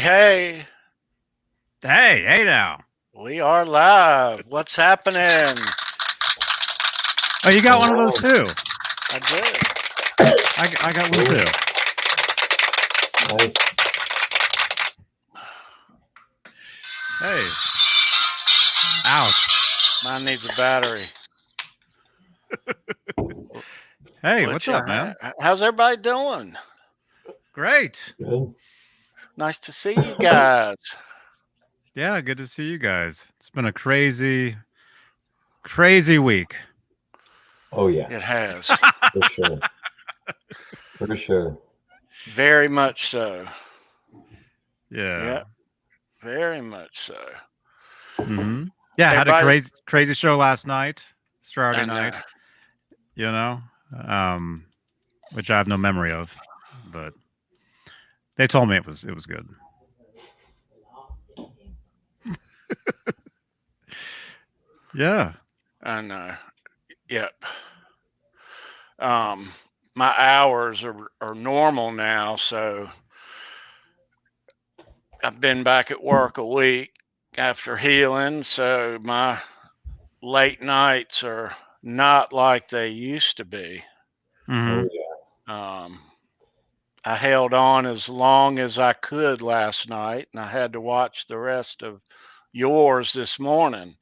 Hey. Hey now. We are live. What's happening? Oh, you got one of those too. I did. I got one too. Nice. Hey. Ouch. Mine needs a battery. Hey, what's up, man? How's everybody doing? Great. Good. Nice to see you guys. Yeah, good to see you guys. It's been a crazy week. Oh yeah, It has. for sure. For sure. Very much so. Yeah. Very much so. Mm-hmm. Yeah, I had a crazy show last night, Saturday night. You know, which I have no memory of, but they told me it was good. Yeah. I know. Yep. My hours are normal now, so I've been back at work a week after healing, so my late nights are not like they used to be. Mm-hmm. Oh yeah. I held on as long as I could last night, and I had to watch the rest of yours this morning.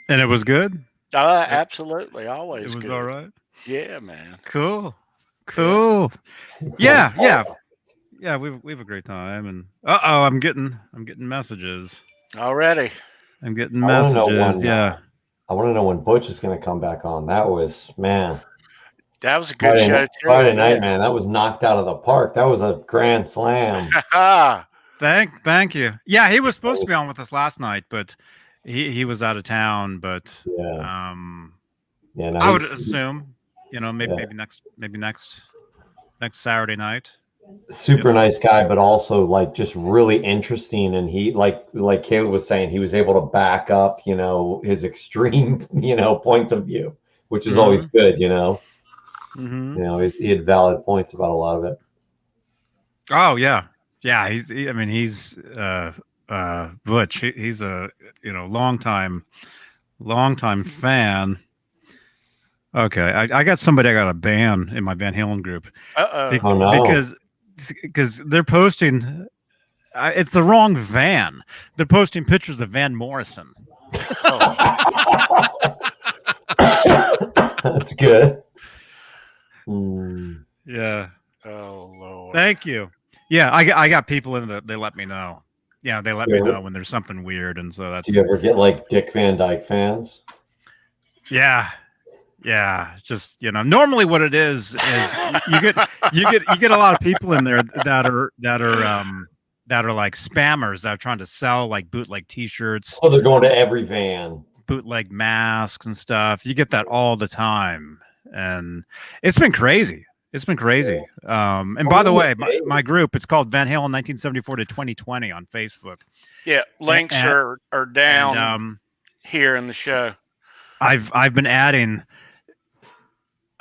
And it was good? Absolutely. Always It was good. all right? Yeah, man. Cool. Yeah. Yeah, we have a great time. And I'm getting messages. Already. I'm getting messages. Yeah. I want to know when Butch is going to come back on. That was, man. That was a good show too. Friday night, man. That was knocked out of the park. That was a grand slam. Thank you. Yeah, he was supposed to be on with us last night, but he was out of town. But yeah, no, I would assume, maybe next Saturday night. Super nice guy, but also like just really interesting. And he like Caleb was saying, he was able to back up, his extreme, points of view, which is always good, Mm-hmm. He had valid points about a lot of it. Oh yeah. He's Butch. He's a longtime fan. Okay, I got somebody I got a ban in my Van Halen group. Oh no. Because they're posting. It's the wrong Van. They're posting pictures of Van Morrison. That's good. Yeah. Oh Lord. Thank you. Yeah, I got people in that they let me know. Yeah, they let me know when there's something weird, and so that's. Do you ever get like Dick Van Dyke fans? Yeah, just normally what it is you get a lot of people in there that are like spammers that are trying to sell like bootleg T-shirts. Oh, they're going to every van. Bootleg masks and stuff. You get that all the time, and it's been crazy. And by the way, my group, it's called Van Halen 1974 to 2020 on Facebook. Yeah, links are down here in the show. I've been adding.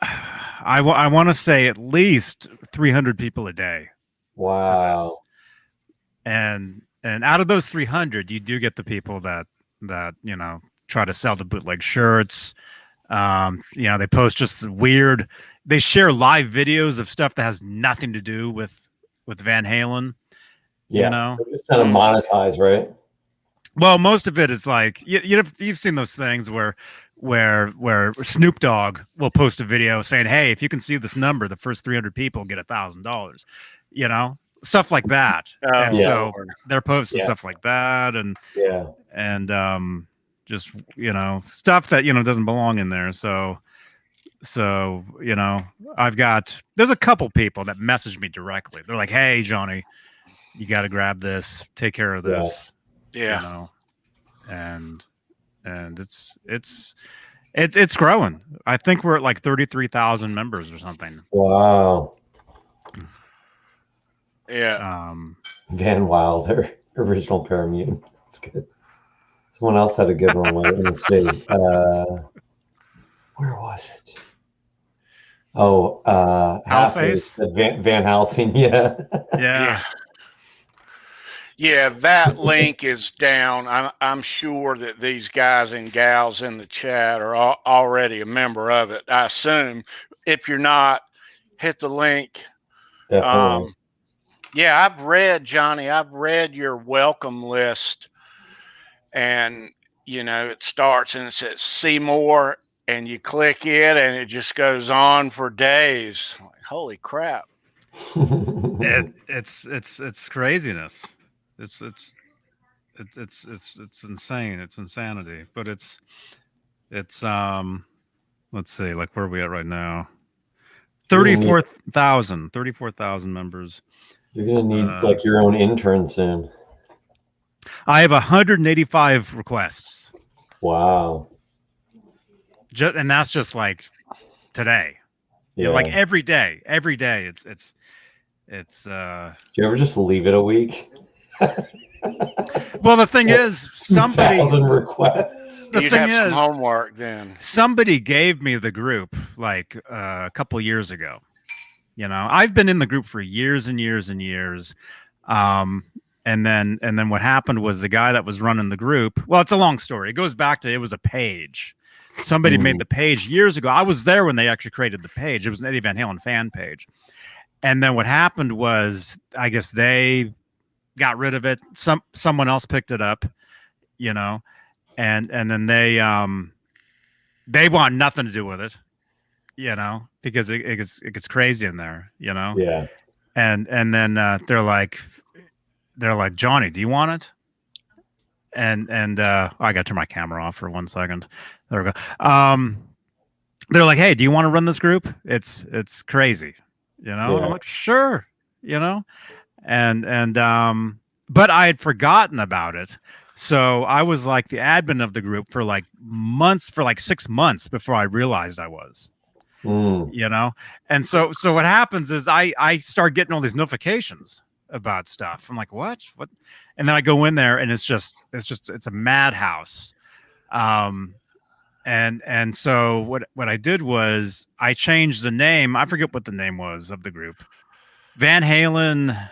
I want to say at least 300 people a day. Wow. And out of those 300, you do get the people that try to sell the bootleg shirts. They post just weird. They share live videos of stuff that has nothing to do with Van Halen. Yeah, they're just kind of monetize, right? Well, most of it is like you've seen those things where where Snoop Dogg will post a video saying, "Hey, if you can see this number, the first 300 people get $1,000." You know, stuff like that. Oh, And Yeah. so Lord. they're posting Yeah. stuff like that, and Yeah. just stuff that doesn't belong in there. So there's a couple people that message me directly. They're like, "Hey, Johnny, you got to grab this, take care of Yeah. this." Yeah. And it's growing. I think we're at like 33,000 members or something. Wow. Yeah. Van Wilder, original Paramutant. That's good. Someone else had a good one. Let me see. Where was it? Oh, Hellface? Van Helsing. Yeah. Yeah. Yeah, that link is down. I'm sure that these guys and gals in the chat are already a member of it. I assume. If you're not, hit the link. Definitely. Yeah, I've read your welcome list, and it starts and it says see more, and you click it and it just goes on for days. Like, holy crap. It's craziness. It's insane. It's insanity. But it's let's see, like where are we at right now? 34,000 members. You're gonna need like your own intern soon. I have 185 requests. Wow. And that's just like today. Yeah. Like every day. It's Do you ever just leave it a week? Well, the thing is, somebody 1,000 requests. You'd have some homework then. Somebody gave me the group like a couple years ago. I've been in the group for years and years and years. And then what happened was the guy that was running the group. Well, it's a long story. It goes back to, it was a page. Somebody made the page years ago. I was there when they actually created the page. It was an Eddie Van Halen fan page. And then what happened was, I guess they got rid of it. Someone else picked it up, and then they want nothing to do with it, because it gets crazy in there, Yeah. And then they're like, Johnny, do you want it? And I got to turn my camera off for 1 second. There we go. They're like, hey, do you want to run this group? It's crazy, And I'm like, sure, and but I had forgotten about it. So I was like the admin of the group for like 6 months before I realized I was, and so what happens is I start getting all these notifications about stuff. I'm like, what? And then I go in there and it's a madhouse. And so what I did was I changed the name. I forget what the name was of the group. Van Halen,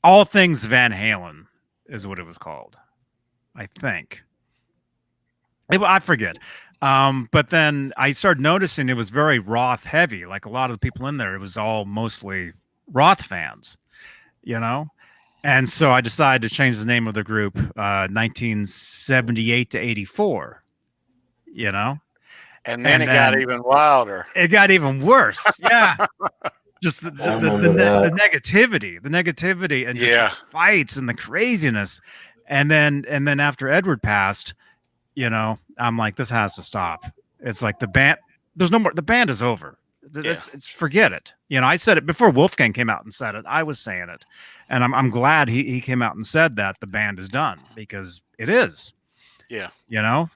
All Things Van Halen is what it was called, I think. I forget. But then I started noticing it was very Roth heavy. Like a lot of the people in there, it was all mostly Roth fans, And so I decided to change the name of the group, 1978 to 84, And then it got even wilder. It got even worse. Yeah. Just the negativity, and just the fights and the craziness. And then after Edward passed, I'm like, this has to stop. It's like the band, there's no more, the band is over. It's forget it. I said it before Wolfgang came out and said it. I was saying it. And I'm glad he came out and said that the band is done, because it is. Yeah.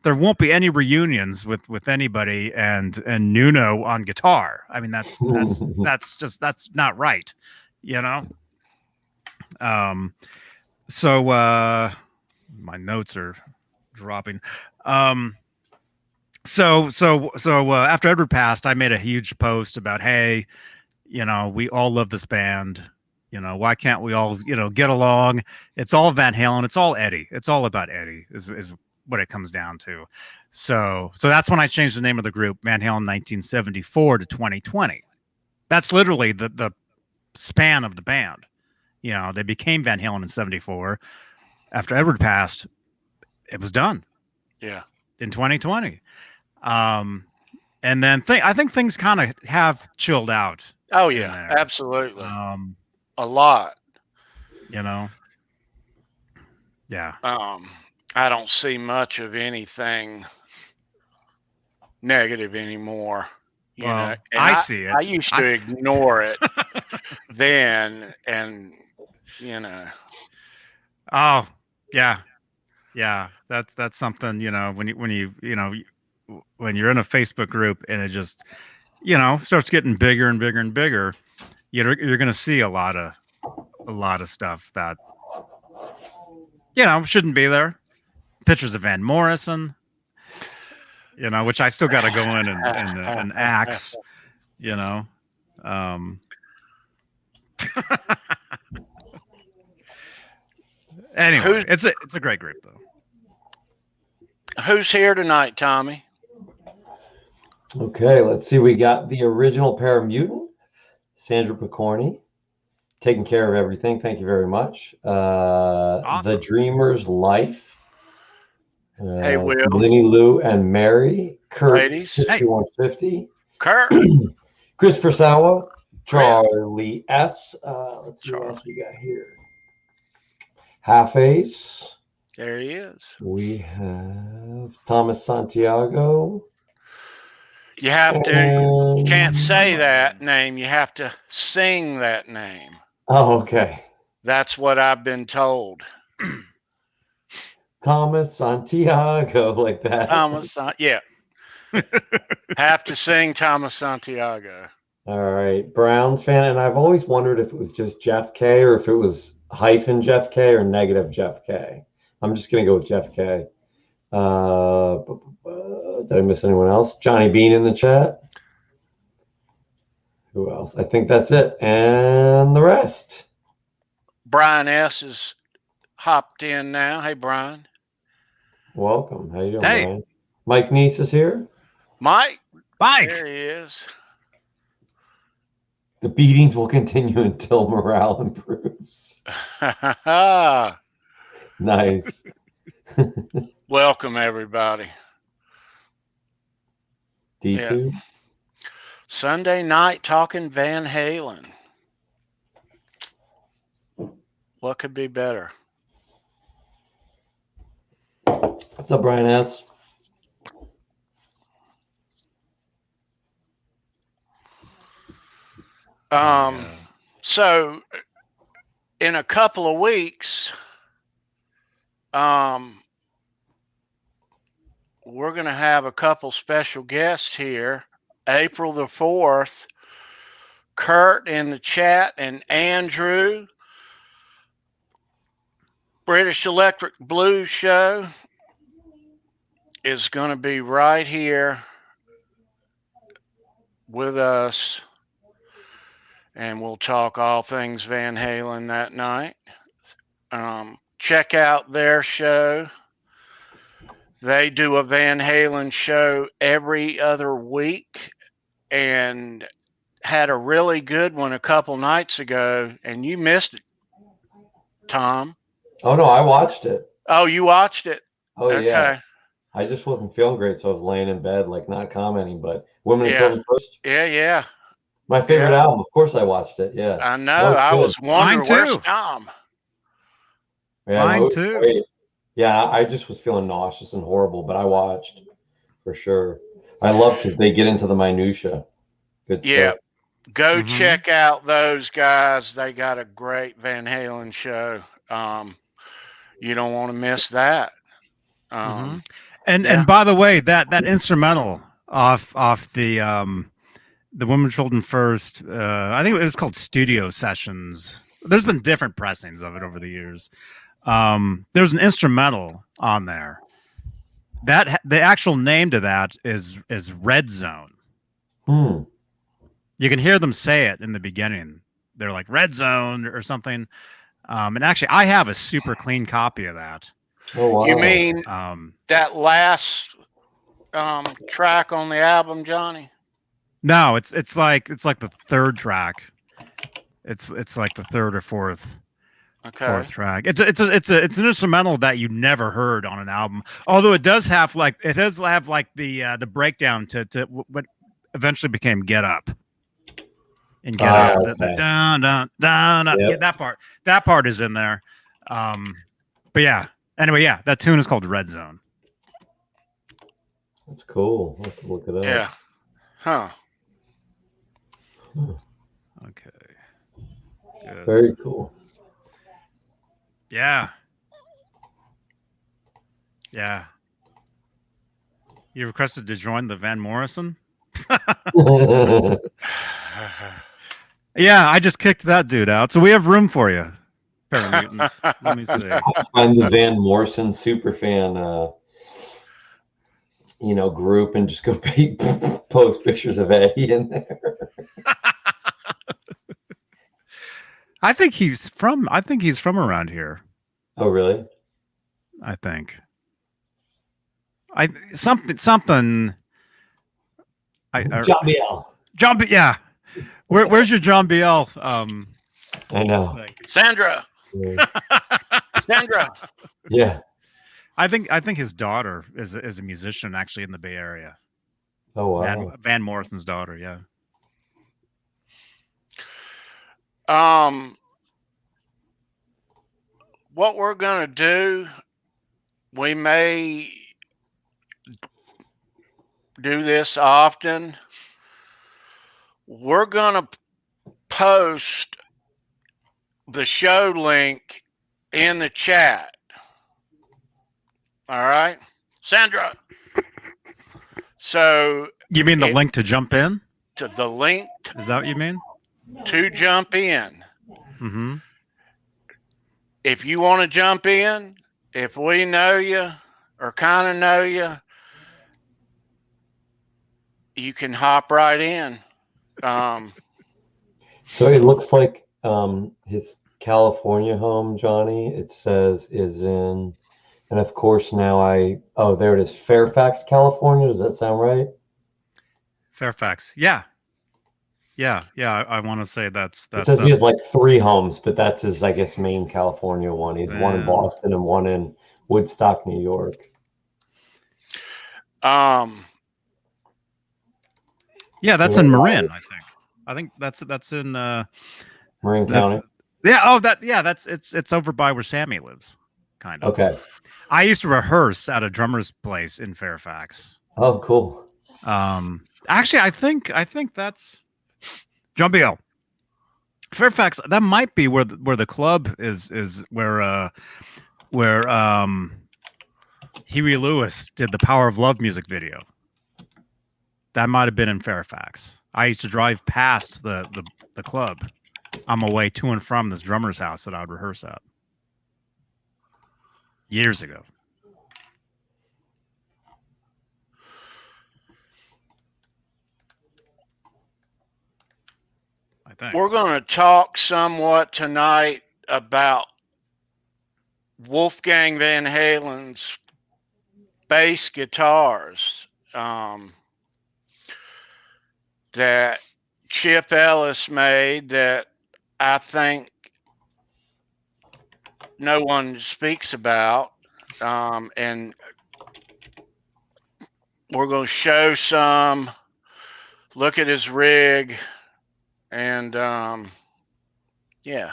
There won't be any reunions with anybody and Nuno on guitar. I mean, that's not right. So my notes are dropping. So after Edward passed, I made a huge post about, hey, we all love this band. Why can't we all, get along? It's all Van Halen. It's all Eddie. It's all about Eddie is what it comes down to. So that's when I changed the name of the group, Van Halen 1974 to 2020. That's literally the span of the band. They became Van Halen in 74. After Edward passed, it was done. Yeah. in 2020. And then I think things kind of have chilled out. Oh in yeah, there. absolutely. A lot. You know. Yeah. I don't see much of anything negative anymore. You know, Well, and I see it. I used to ignore it then, and you know. Oh, yeah. Yeah, that's something, when when you're in a Facebook group and it just, starts getting bigger and bigger and bigger, you're going to see a lot of stuff that shouldn't be there. Pictures of Van Morrison, which I still got to go in and axe, um anyway, it's a great group though. Who's here tonight, Tommy? Okay, let's see. We got the original Paramutant, Sandra Picorni, taking care of everything. Thank you very much. Awesome. The Dreamer's Life. Hey, Will. Lenny Lou and Mary. Kurt, ladies. 5150. Kurt. Christopher Sawa. Charlie S. Let's see what else we got here. Half Ace. There he is. We have Thomas Santiago. You have to, you can't say that name. You have to sing that name. Oh, okay. That's what I've been told. Thomas Santiago, like that. Thomas, yeah. Have to sing Thomas Santiago. All right. Browns fan. And I've always wondered if it was just Jeff K or if it was hyphen Jeff K or negative Jeff K. I'm just going to go with Jeff K. Did I miss anyone else? Johnny Bean in the chat. Who else? I think that's it. And the rest. Brian S. is hopped in now. Hey, Brian. Welcome. How you doing, hey. Brian? Mike Neese is here. Mike. Mike. There he is. The beatings will continue until morale improves. Nice. Welcome, everybody. D2. Yeah. Sunday night talking Van Halen. What could be better? What's up, Brian S? So in a couple of weeks, we're going to have a couple special guests here. April the 4th, Kurt in the chat and Andrew, British Electric Blues Show is going to be right here with us, and we'll talk all things Van Halen that night. Check out their show. They do a Van Halen show every other week and had a really good one a couple nights ago, and you missed it, Tom. Oh, no, I watched it. Oh, you watched it? Oh, okay. Yeah. I just wasn't feeling great, so I was laying in bed, like not commenting, but Women and Children First. Yeah. My favorite album. Of course I watched it, yeah. I know. I was wondering, where's Tom? Yeah, Mine too. Great. Yeah, I just was feeling nauseous and horrible, but I watched for sure. I love because they get into the minutia. Good stuff. Go check out those guys. They got a great Van Halen show. You don't want to miss that. And by the way, that instrumental off the Women Children First, I think it was called Studio Sessions. There's been different pressings of it over the years. There's an instrumental on there. That the actual name to that is Red Zone. You can hear them say it in the beginning. They're like Red Zone or something. And actually, I have a super clean copy of that. Oh, wow. You mean that last track on the album, Johnny? No, it's like the third track. It's like the third or fourth. Okay. 4th track. It's an instrumental that you never heard on an album. Although it does have like the breakdown to what eventually became Get Up. And Get Up. Okay. The dun dun dun. Yep. Yeah, that part is in there. But yeah. Anyway, yeah, that tune is called Red Zone. That's cool. I'll have to look it up. Yeah. Huh. Okay. Good. Very cool. Yeah. Yeah. You requested to join the Van Morrison? Yeah, I just kicked that dude out. So we have room for you. Paramutants. Let me see. I'm the Van Morrison superfan, group, and just go post pictures of Eddie in there. I think he's from around here. Oh, really? I think. Something. John Biel. John B. Yeah. Where's your John Biel? I know. Sandra. Yeah. Sandra. Yeah. I think his daughter is a musician actually in the Bay Area. Oh, wow. Van Morrison's daughter. Yeah. What we're gonna do, we may do this often. We're gonna post the show link in the chat. All right, Sandra. So You mean the link to jump in? to the link Is that what you mean? to jump in. Mm-hmm. If you want to jump in, if we know you or kind of know you, you can hop right in. So it looks like his California home, Johnny, it says is in, and of course now there it is, Fairfax, California. Does that sound right? Fairfax. Yeah. Yeah. I want to say that's. It says he has like 3 homes, but that's his, I guess, main California one. He's one in Boston and one in Woodstock, New York. Yeah, that's in Marin, I think. I think that's in Marin County. Yeah. That's it's over by where Sammy lives, kind of. Okay. I used to rehearse at a drummer's place in Fairfax. Oh, cool. Actually, I think that's John Biel. Fairfax. That might be where the club is where Huey Lewis did the Power of Love music video. That might have been in Fairfax. I used to drive past the club on my way to and from this drummer's house that I would rehearse at years ago. I think we're going to talk somewhat tonight about Wolfgang Van Halen's bass guitars. That Chip Ellis made that I think no one speaks about. And we're going to show some, look at his rig, and yeah.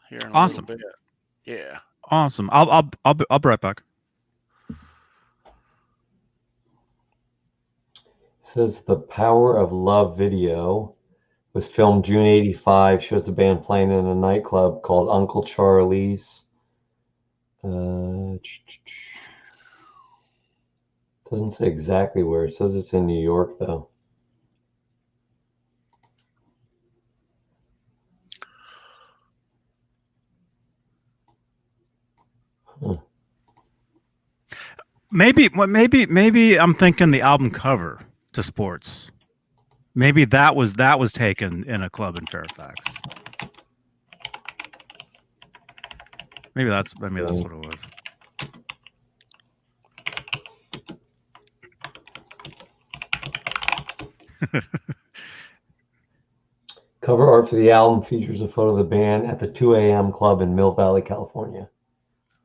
Here in a awesome. little bit. Yeah. Awesome. I'll be right back. Says the Power of Love video was filmed June '85. Shows the band playing in a nightclub called Uncle Charlie's. Doesn't say exactly where. It says it's in New York though. Huh. Maybe I'm thinking the album cover to Sports. Maybe that was taken in a club in Fairfax. Maybe that's what it was. Cover art for the album features a photo of the band at the 2 a.m. club in Mill Valley, California.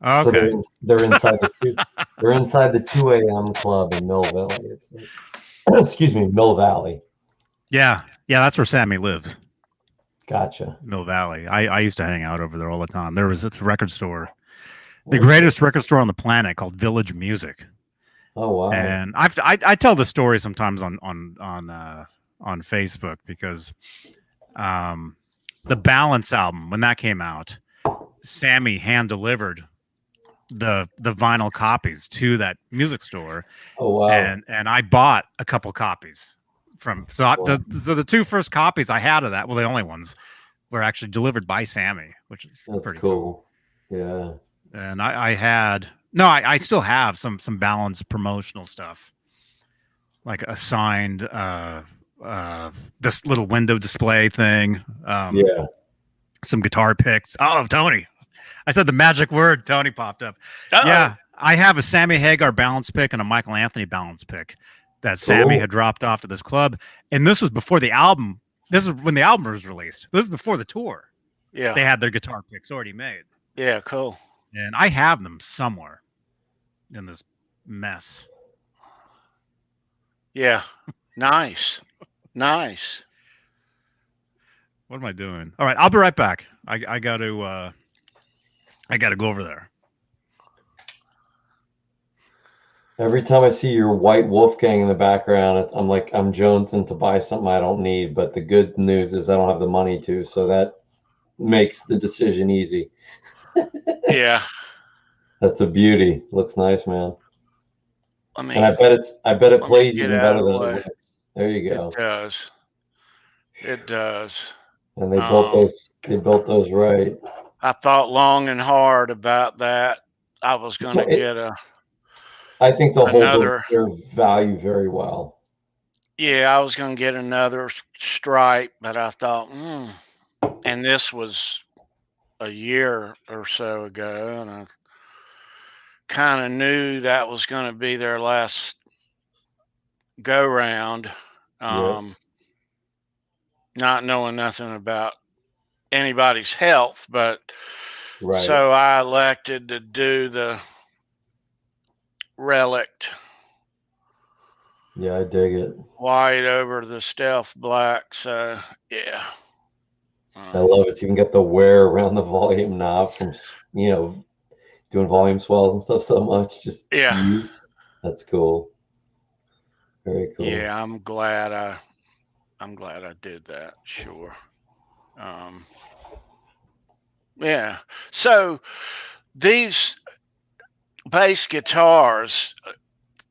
So Okay. they're inside the 2 a.m. club in Mill Valley. It's excuse me, Mill Valley. Yeah, that's where Sammy lives. Gotcha. Mill Valley. I used to hang out over there all the time. There was a record store, the greatest record store on the planet, called Village Music. Oh wow! And I tell the story sometimes on Facebook because the Balance album, when that came out, Sammy hand delivered the vinyl copies to that music store. Oh wow! And I bought a couple copies from the two first copies I had of that, well, the only ones, were actually delivered by Sammy, which is pretty cool. Yeah. And I still have some Balance promotional stuff, like a signed this little window display thing. Yeah. Some guitar picks. Oh, Tony. I said the magic word. Tony popped up. Uh-oh. Yeah, I have a Sammy Hagar Balance pick and a Michael Anthony Balance pick that Sammy had dropped off to this club. And this was before the album. This is when the album was released. This is before the tour. Yeah. They had their guitar picks already made. Yeah, cool. And I have them somewhere in this mess. Yeah. Nice. Nice. What am I doing? All right, I'll be right back. I got to go over there. Every time I see your white Wolfgang in the background, I'm like, I'm jonesing to buy something I don't need. But the good news is I don't have the money to, so that makes the decision easy. Yeah. That's a beauty. Looks nice, man. And I bet it plays even better than it looks. There you go. It does. It does. And they built those right. I thought long and hard about that. I was going to get I think they'll hold their value very well. Yeah, I was going to get another stripe, but I thought, and this was a year or so ago, and I kind of knew that was going to be their last go round. Not knowing nothing about anybody's health, but so I elected to do the relic. Yeah, I dig it. White over the stealth black. So yeah, I love it. So you can get the wear around the volume knob from doing volume swells and stuff so much. Just use. That's cool. Very cool. Yeah, I'm glad I did that. Sure. Yeah. So these bass guitars,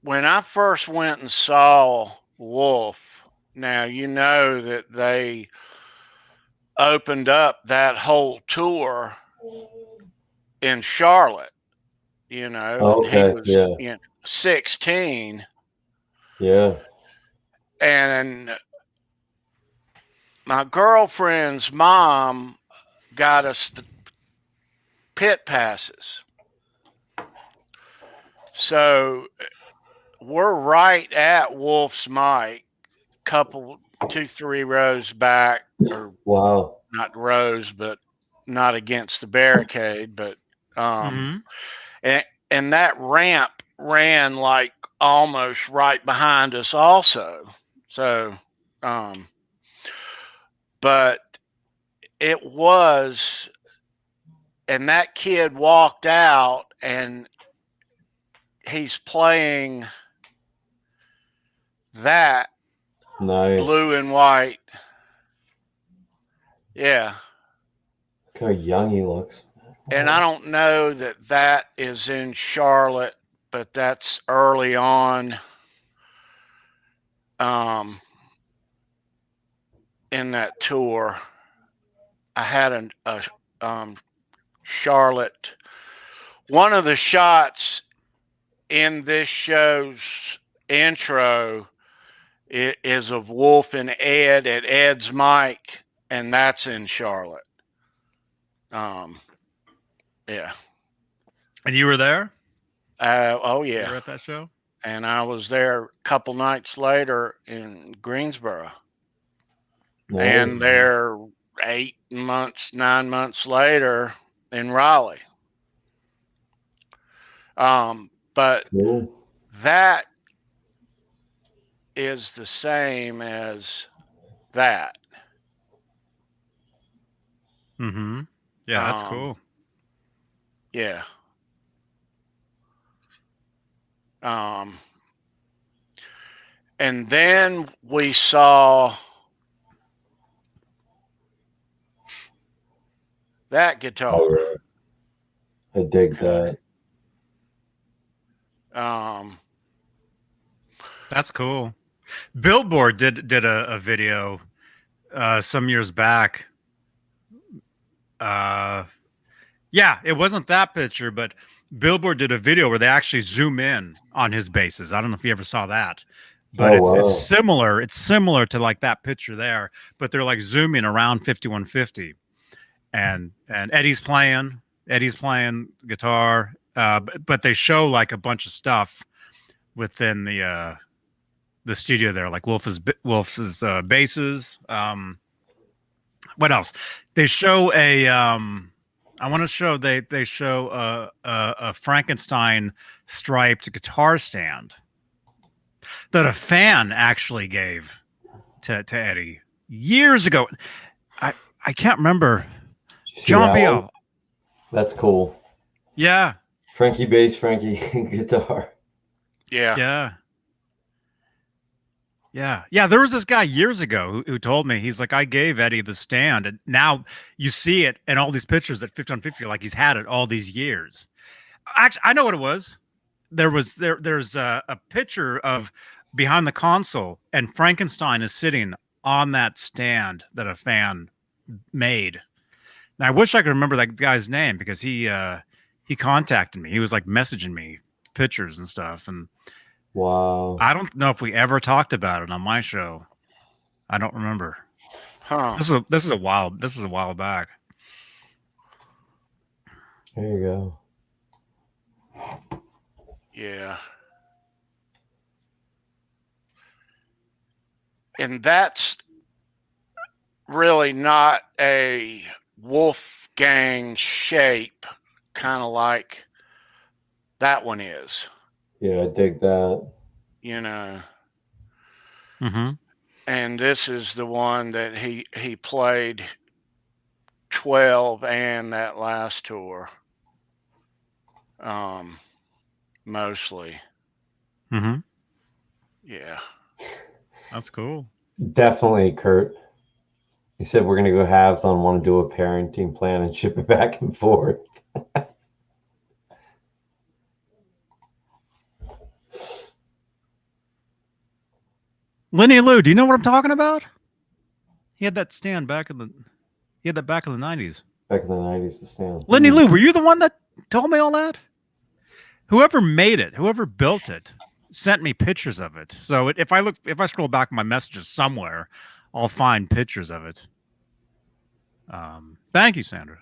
when I first went and saw Wolf, now you know that they opened up that whole tour in Charlotte, and he was 16. Yeah. And my girlfriend's mom got us the pit passes. So we're right at Wolf's mic, couple 2-3 rows back, or not rows, but not against the barricade, but and that ramp ran like almost right behind us also. So but it was, and that kid walked out and he's playing that blue and white. Yeah. Look how young he looks. And I don't know that is in Charlotte, but that's early on in that tour. I had a Charlotte. One of the shots in this show's intro is of Wolf and Ed at Ed's mic, and that's in Charlotte. Yeah. And you were there? Oh yeah. You were at that show? And I was there a couple nights later in Greensboro. and they're 8 months, 9 months later in Raleigh. But cool. That is the same as that. Mm-hmm. Yeah, that's cool. Yeah. And then we saw that guitar. Oh, yeah. I dig that. That's cool. Billboard did a video some years back. Yeah, it wasn't that picture, but Billboard did a video where they actually zoom in on his basses. I don't know if you ever saw that, but it's similar. It's similar to like that picture there, but they're like zooming around 5150, and Eddie's playing guitar, but they show like a bunch of stuff within the studio there, like Wolf's basses. What else? They show a I want to show they show a Frankenstein striped guitar stand that a fan actually gave to Eddie years ago. I can't remember. John Biel. That's cool. Yeah. Frankie bass, Frankie guitar. Yeah. Yeah. There was this guy years ago who told me, he's like, I gave Eddie the stand, and now you see it in all these pictures at 50 on 50, like he's had it all these years. Actually, I know what it was. There's a picture of behind the console, and Frankenstein is sitting on that stand that a fan made. And I wish I could remember that guy's name, because he contacted me. He was like messaging me pictures and stuff, and wow. I don't know if we ever talked about it on my show. I don't remember. Huh. This is a while back. There you go. Yeah. And that's really not a Wolfgang shape, kind of like that one is. Yeah, I dig that. You know. Mm-hmm. And this is the one that he played 12 and that last tour. Mostly. Mm-hmm. Yeah. That's cool. Definitely, Kurt. He said we're gonna go halves on want to do a parenting plan and ship it back and forth. Lenny Lou, do you know what I'm talking about? He had that stand back in the 90s. Back in the 90s, the stand. Lenny Lou, were you the one that told me all that? Whoever made it, whoever built it, sent me pictures of it. So if I scroll back my messages somewhere, I'll find pictures of it. Thank you, Sandra.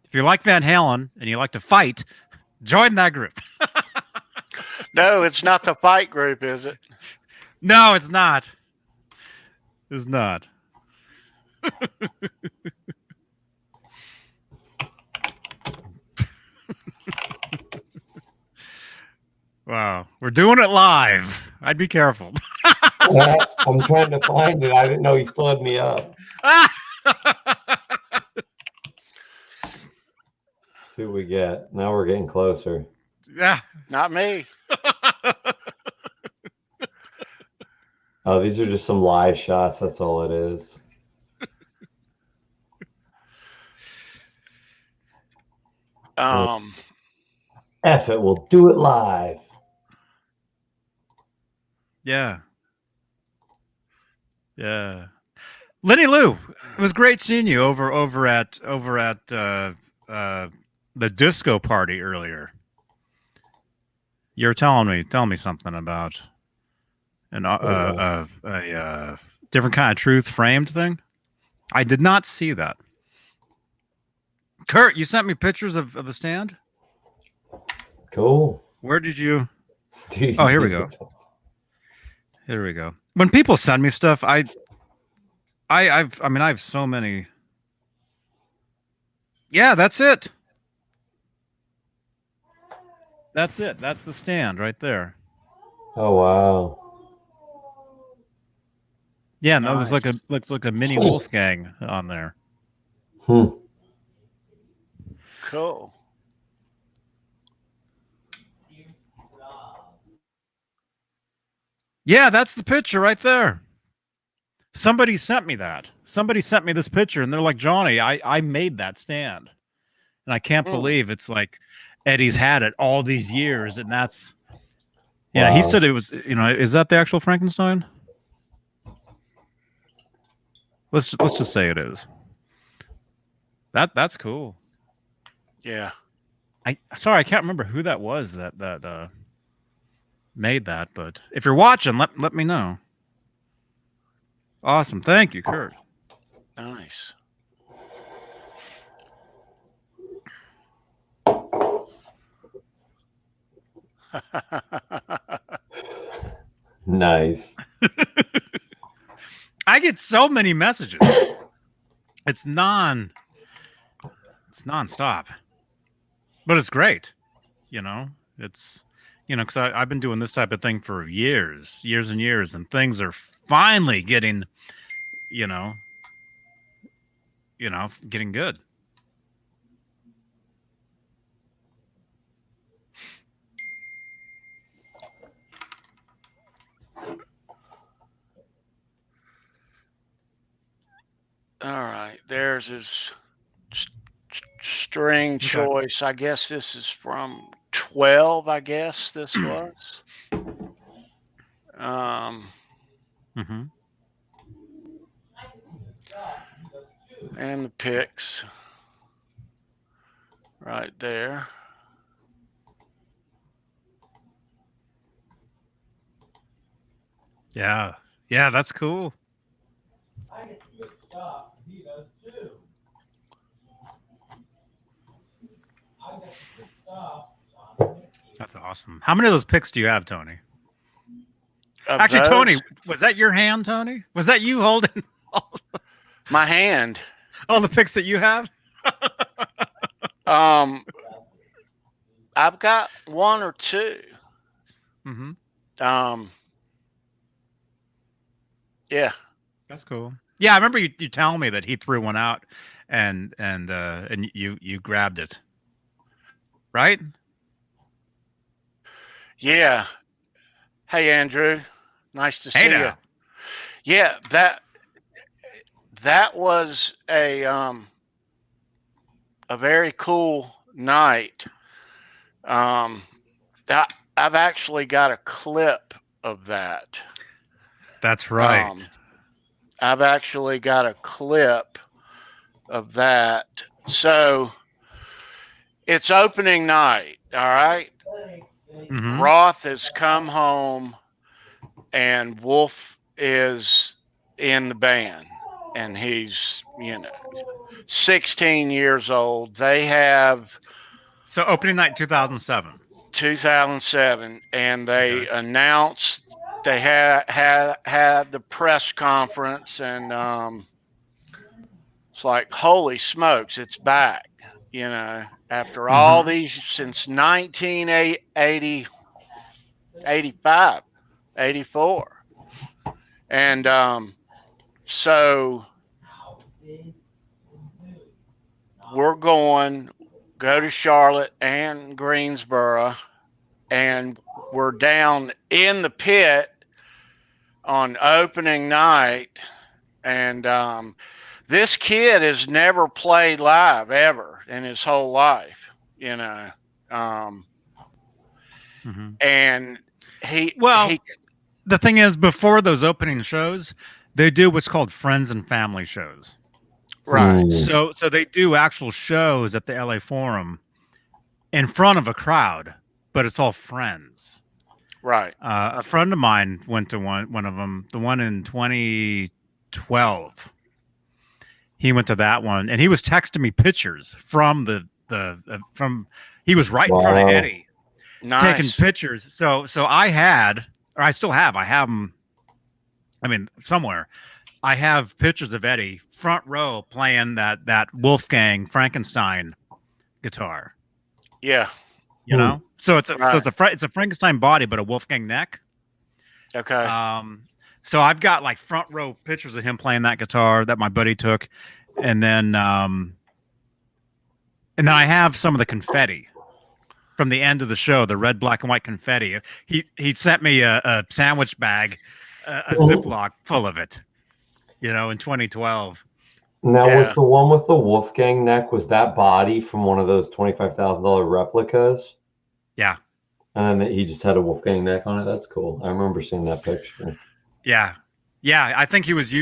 If you like Van Halen and you like to fight, join that group. No, it's not the fight group, is it? No, it's not. It's not. Wow, we're doing it live. I'd be careful. I'm trying to find it. I didn't know he slowed me up. See what we get. Now we're getting closer. Yeah. Not me. Oh, these are just some live shots. That's all it is. F it, we'll do it live. Yeah. Yeah. Lenny Lou, it was great seeing you over at the disco party earlier. You're telling me something about a different kind of truth framed thing. I did not see that. Kurt, you sent me pictures of the stand. Cool. Where did you? Oh, here we go. Here we go. When people send me stuff, I have so many. Yeah, that's it. That's it. That's the stand right there. Oh wow. Yeah, no, there's looks like a mini Wolfgang on there. Cool. Yeah, that's the picture right there. Somebody sent me that. Somebody sent me this picture, and they're like, Johnny, I made that stand. And I can't believe it's like Eddie's had it all these years, and that's yeah. Wow. He said it was. Is that the actual Frankenstein? Let's just say it is. That's cool. Yeah. Sorry, I can't remember who that was that made that, but if you're watching, let me know. Awesome, thank you, Kurt. Nice. Nice. I get so many messages. It's nonstop, but it's great. It's because I've been doing this type of thing for years and years, and things are finally getting, getting good. All right, there's his string choice. I guess this is from 12. I guess this was. And the picks right there. Yeah, that's cool. I get the good stuff. He does too. I get the good stuff. That's awesome. How many of those picks do you have, Tony? Actually, those? Tony, was that your hand, Tony? Was that you holding my hand? All the picks that you have? I've got one or two. Yeah. That's cool. Yeah, I remember you telling me that he threw one out and you grabbed it. Right? Yeah. Hey, Andrew. Nice to see you. Yeah, that was a very cool night. I've actually got a clip of that. That's right. I've actually got a clip of that. So it's opening night, all right? Roth has come home and Wolf is in the band, and he's 16 years old. They have opening night 2007, and they announced they had the press conference, and it's like, holy smokes, it's back, after all these, since 1980, 85, 84. And so we're go to Charlotte and Greensboro, and we're down in the pit on opening night. And this kid has never played live ever in his whole life, and the thing is, before those opening shows, they do what's called friends and family shows. Right. So they do actual shows at the LA Forum in front of a crowd, but it's all friends. Right. A friend of mine went to one of them, the one in 2012. He went to that one, and he was texting me pictures from he was right in front of Eddie. Nice. Taking pictures. So I still have them I mean, somewhere. I have pictures of Eddie front row playing that Wolfgang Frankenstein guitar. Yeah. You know, so it's Right. it's a Frankenstein body, but a Wolfgang neck. Okay. So I've got like front row pictures of him playing that guitar that my buddy took, and then I have some of the confetti from the end of the show, the red, black, and white confetti. He sent me a sandwich bag, a Ziploc full of it, you know, in 2012. Now, Yeah. was the one with the Wolfgang neck, was that body from one of those $25,000 replicas? Yeah. And then he just had a Wolfgang neck on it. That's cool. I remember seeing that picture. Yeah. Yeah. I think he was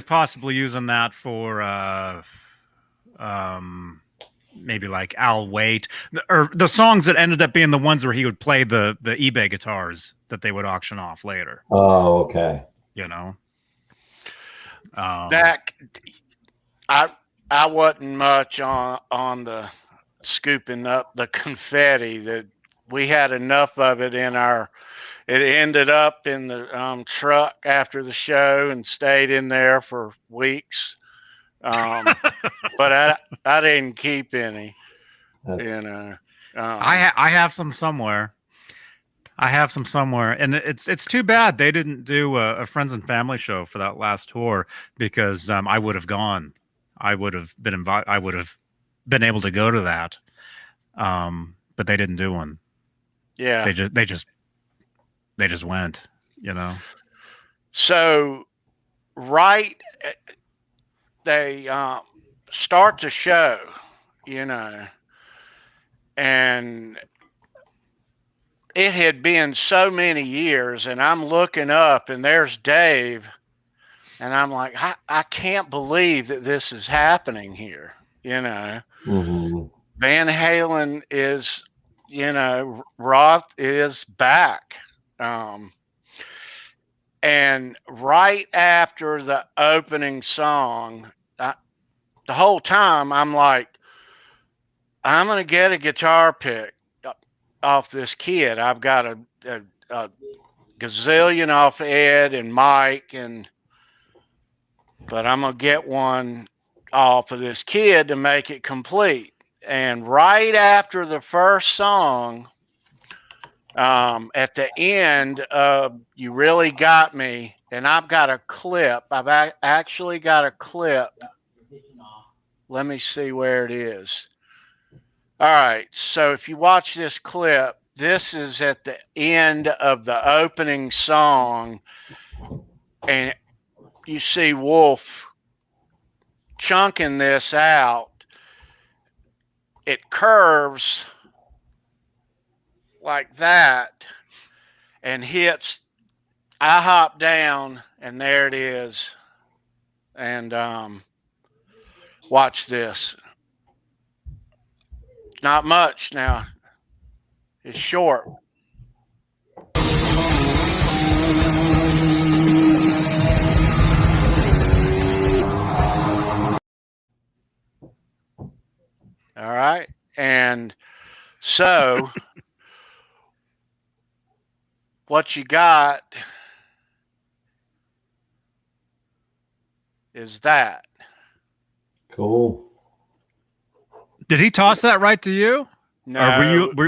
possibly using that for, maybe like I'll Wait, or the songs that ended up being the ones where he would play the eBay guitars that they would auction off later. Oh, okay. You know, That I wasn't much on the scooping up the confetti. That we had enough of it in our. It ended up in the truck after the show and stayed in there for weeks. But I didn't keep any. You know, I have some somewhere. I have some somewhere, and it's too bad they didn't do a friends and family show for that last tour, because I would have gone. I would have been invited. I would have been able to go to that, but they didn't do one. Yeah. They just went. You know. So right, they start the show, you know, and it had been so many years, and I'm looking up and there's Dave, and I'm like, I can't believe that this is happening here, you know. Van Halen is, you know, Roth is back. And right after the opening song, the whole time I'm like, I'm going to get a guitar pick off this kid. I've got a gazillion off Ed and Mike, but I'm going to get one off of this kid to make it complete. And right after the first song, at the end of You Really Got Me, and I've got a clip. I've actually got a clip. Let me see where it is. All right. So if you watch this clip, this is at the end of the opening song, and you see Wolf chunking this out. It curves like that and hits. I hop down, and there it is. And watch this. Not much now. It's short. All right. And so what you got is that. Cool. Did he toss that right to you? No. Or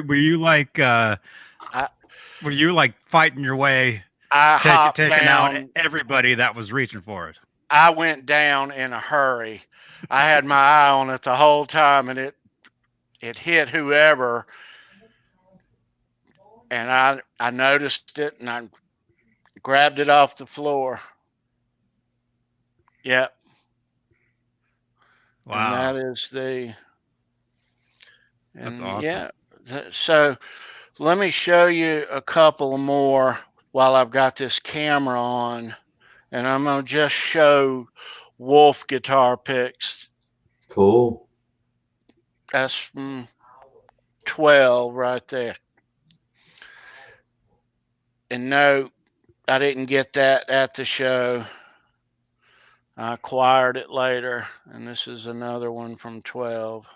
were you like were you like fighting your way, taking out everybody that was reaching for it? I went down in a hurry. I had my eye on it the whole time, and it hit whoever, and I noticed it, and I grabbed it off the floor. Yep. Wow. And that is That's awesome. Yeah. So let me show you a couple more while I've got this camera on, and I'm going to just show Wolf guitar picks. Cool. That's from 12 right there. And no, I didn't get that at the show. I acquired it later, and this is another one from 12.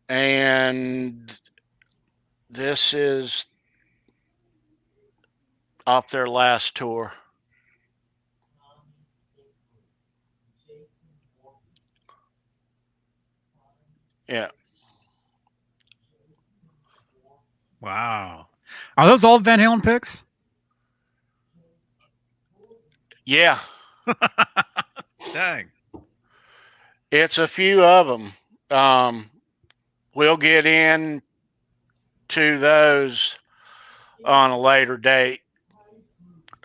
And this is off their last tour. Yeah. Wow. Are those all Van Halen picks? Yeah. Dang. It's a few of them. We'll get in to those on a later date.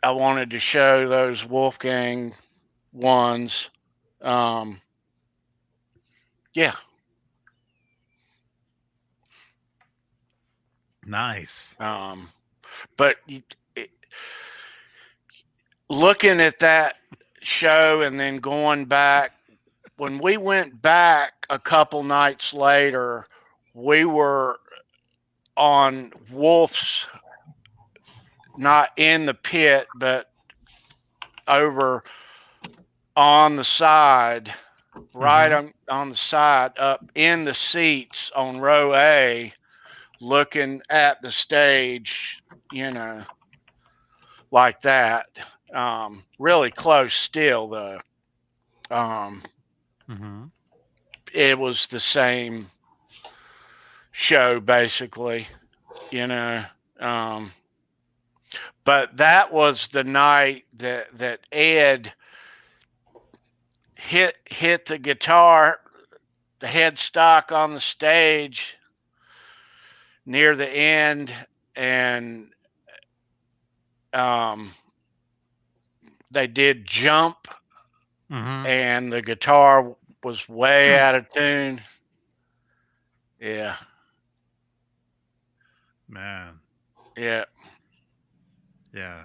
I wanted to show those Wolfgang ones. Yeah. Nice. But looking at that show and then going back, when we went back a couple nights later, we were on Wolf's, not in the pit, but over on the side, right on the side, up in the seats on row A, looking at the stage, you know, like that. Really close still, though. It was the same show, basically, you know. But that was the night that Ed hit the guitar, the headstock on the stage near the end, and they did Jump, and the guitar was way out of tune. Yeah. Man. Yeah. Yeah.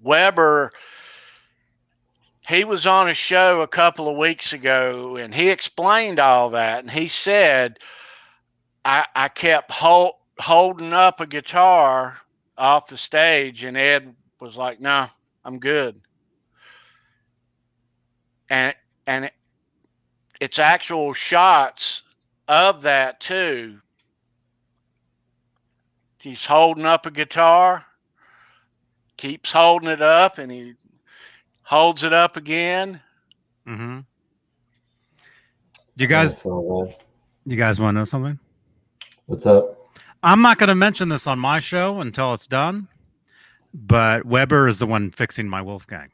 Weber, he was on a show a couple of weeks ago, and he explained all that. And he said, I kept holding up a guitar off the stage, and Ed was like, "No, I'm good." And it's actual shots of that too. He's holding up a guitar, keeps holding it up, and he holds it up again. Do you guys want to know something? What's up? I'm not going to mention this on my show until it's done, but Weber is the one fixing my Wolfgang.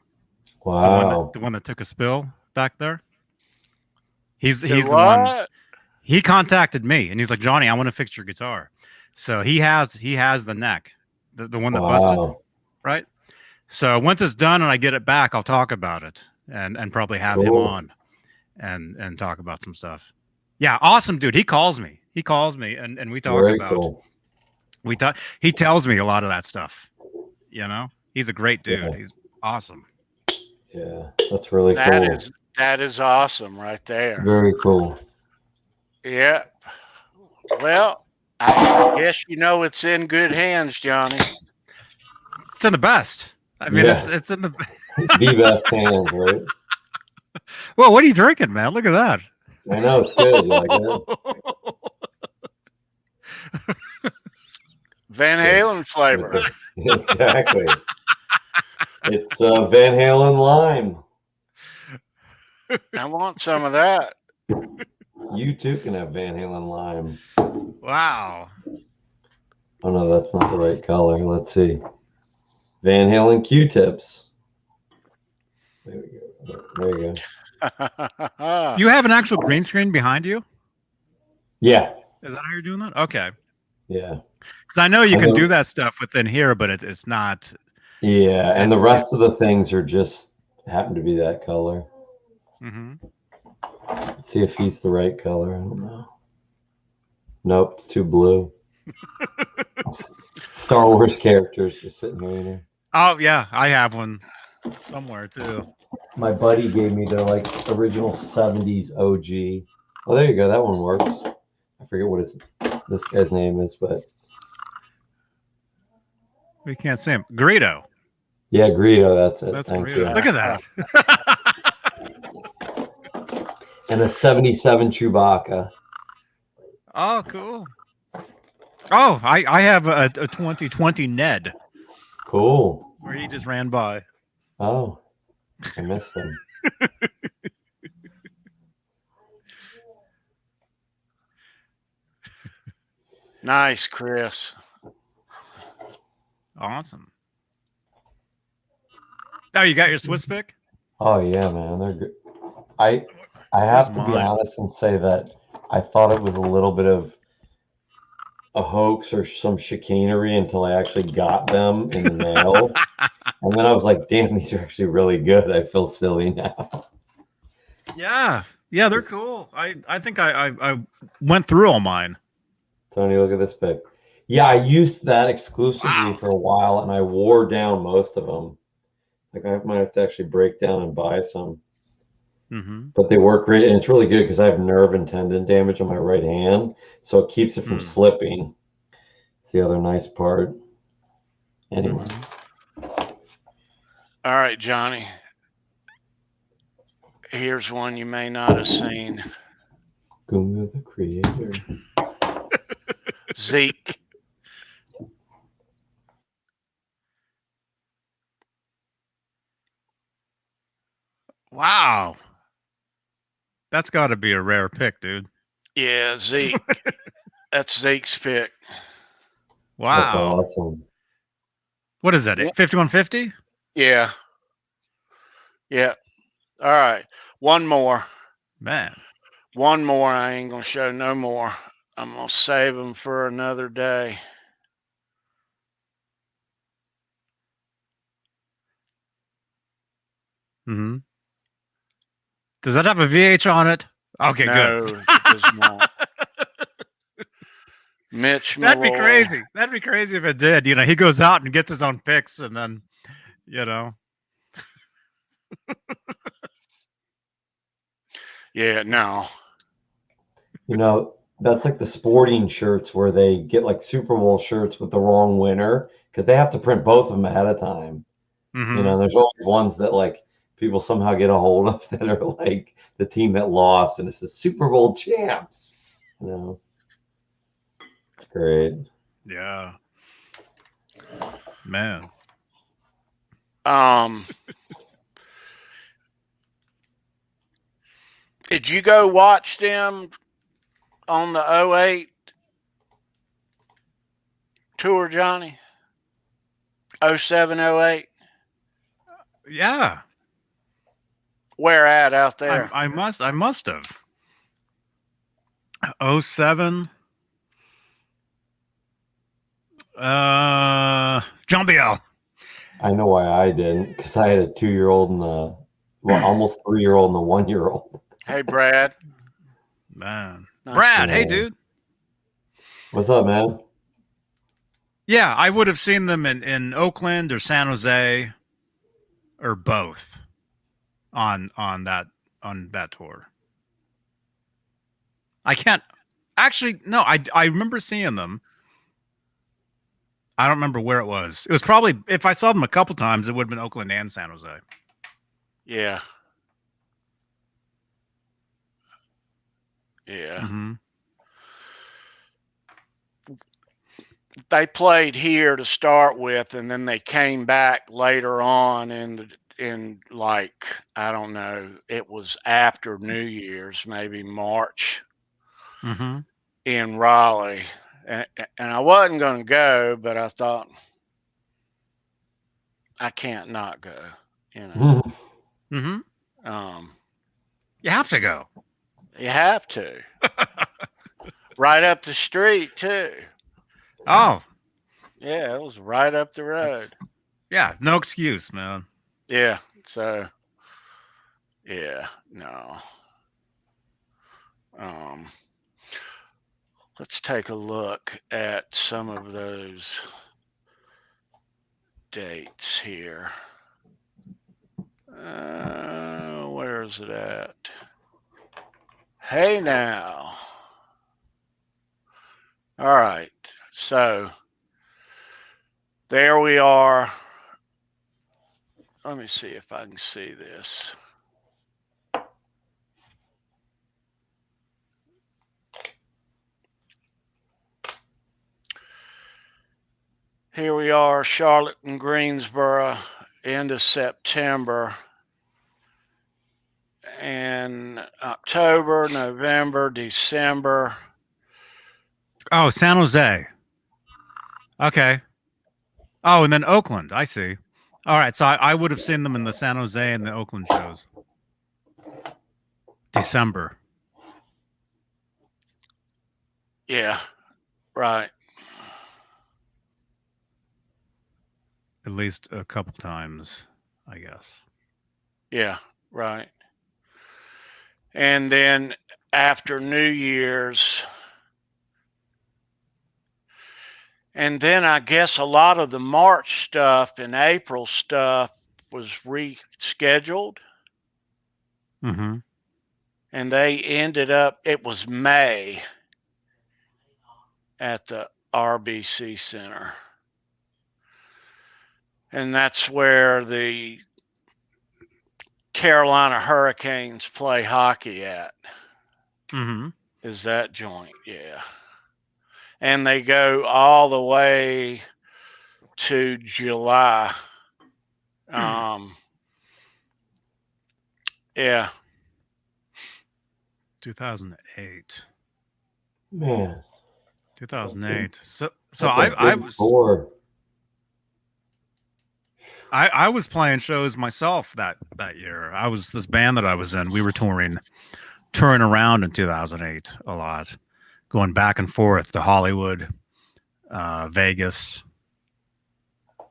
Wow. The one that took a spill back there. He's the one. He contacted me and he's like, "Johnny, I want to fix your guitar." So he has the neck, the one that busted, right? So once it's done and I get it back, I'll talk about it and probably have him on and talk about some stuff. Yeah, awesome dude. He calls me and we talk about he tells me a lot of that stuff. You know, he's a great dude. Yeah. He's awesome. Yeah, that's really cool. That is awesome right there. Very cool. Yeah. Well, I guess you know it's in good hands, Johnny. It's in the best. I mean, it's in the best hands, right? Well, what are you drinking, man? Look at that. I know, it's good. You like it? Van Halen flavor. Exactly. It's Van Halen lime. I want some of that. You too can have Van Halen lime. Wow. Oh no, that's not the right color. Let's see. Van Halen Q-tips. There we go. There you go. You have an actual green screen behind you? Yeah. Is that how you're doing that? Okay. Yeah. Because I know you can do that stuff within here, but it's not. Yeah, and the rest of the things are just happen to be that color. Let's see if he's the right color. I don't know. Nope, it's too blue. Star Wars characters just sitting here. You know? Oh yeah, I have one somewhere too. My buddy gave me the original 70s OG. Oh, there you go. That one works. I forget what this guy's name is, but we can't see him. Greedo. Yeah, Greedo. That's it. That's Thank Greedo. you. Look at that. And a 77 Chewbacca. Oh, cool. Oh, I have a 2020 Ned. Cool. Where he just ran by. Oh, I missed him. Nice, Chris. Awesome. Oh, you got your Swiss pick? Oh yeah, man, they're good. I have to be honest and say that I thought it was a little bit of a hoax or some chicanery until I actually got them in the mail. And then I was like, damn, these are actually really good. I feel silly now. Yeah. Yeah, they're cool. I think I went through all mine. Tony, look at this pic. Yeah, I used that exclusively for a while, and I wore down most of them. Like I might have to actually break down and buy some. But they work great, and it's really good because I have nerve and tendon damage on my right hand, so it keeps it from slipping. It's the other nice part. Anyway. All right, Johnny. Here's one you may not have seen. Gunga the Creator. Zeke. Wow. That's got to be a rare pick, dude. Yeah, Zeke. That's Zeke's pick. Wow. That's awesome. What is that? 5150? Yeah. Yeah. All right. One more. Man. One more. I ain't going to show no more. I'm going to save them for another day. Does that have a VH on it? Okay, no, good. It does not. Mitch That'd be Malloy. crazy. That'd be crazy if it did. You know, he goes out and gets his own picks and then, you know. Yeah, no. You know, that's like the sporting shirts where they get like Super Bowl shirts with the wrong winner because they have to print both of them ahead of time. You know, there's always ones that like people somehow get a hold of that are like the team that lost, and it's the Super Bowl champs. You know, it's great. Yeah, man. Did you go watch them on the 08 tour, Johnny? 07, 08? Yeah. Where at out there? I must have. 07. John Biel. I know why I didn't, because I had a 2-year-old and almost 3-year-old and a 1-year-old. Hey, Brad. Man. Nice. Brad, hey, dude. What's up, man? Yeah, I would have seen them in Oakland or San Jose or both on that tour. I can't actually no, I remember seeing them. I don't remember where it was. It was probably, if I saw them a couple times, it would have been Oakland and San Jose. Yeah. Yeah. They played here to start with, and then they came back later on in like, I don't know, it was after New Year's, maybe March, in Raleigh. And I wasn't going to go, but I thought, I can't not go, you know. You have to go. You have to. Right up the street, too. Oh. Yeah, it was right up the road. Yeah, no excuse, man. Yeah, so, yeah, no. Let's take a look at some of those dates here. Where is it at? Hey now. All right, so there we are. Let me see if I can see this. here we are, Charlotte and Greensboro, end of September. And October, November, December. Oh, San Jose. Okay. Oh, and then Oakland. I see. All right. So I would have seen them in the San Jose and the Oakland shows. December. Yeah, right. At least a couple times, I guess. Yeah, right. And then after New Year's, and then I guess a lot of the March stuff and April stuff was rescheduled. Mm-hmm. And they ended up, it was May at the RBC Center. And that's where the Carolina Hurricanes play hockey at. Mm-hmm. Is that joint? Yeah. And they go all the way to July. Yeah. 2008. Man. 2008. So I was playing shows myself that year. I was this band that I was in. We were touring around in 2008 a lot, going back and forth to Hollywood, Vegas,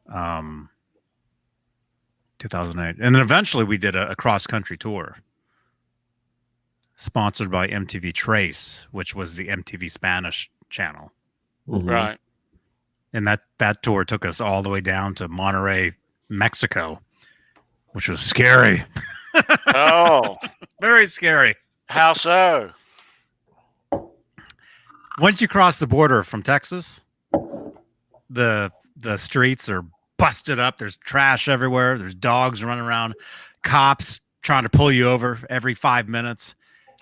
2008, and then eventually we did a cross country tour, sponsored by MTV Trace, which was the MTV Spanish channel. Mm-hmm. Right. And that tour took us all the way down to Monterrey, Mexico, which was scary. Oh, very scary. How so? Once you cross the border from Texas, the streets are busted up. There's trash everywhere. There's dogs running around, cops trying to pull you over every 5 minutes.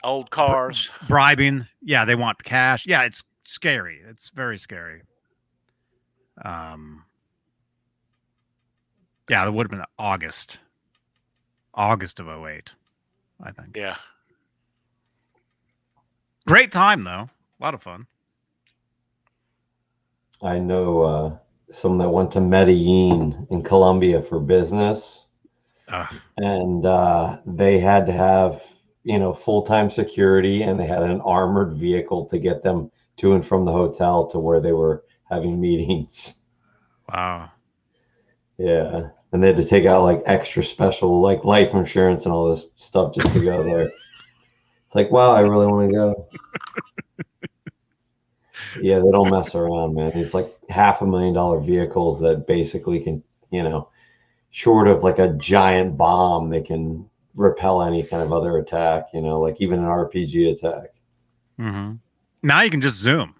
Old cars. Bribing. Yeah, they want cash. Yeah, it's scary. It's very scary. Yeah, that would have been August of 2008, I think. Yeah. Great time, though. A lot of fun. I know some that went to Medellin in Colombia for business. And they had to have, full-time security, and they had an armored vehicle to get them to and from the hotel to where they were having meetings. Wow. Yeah. And they had to take out like extra special like life insurance and all this stuff just to go there. It's like, wow, I really want to go. Yeah, they don't mess around, man. These like $500,000 vehicles that basically can, short of like a giant bomb, they can repel any kind of other attack, like even an RPG attack. Mm-hmm. Now you can just Zoom.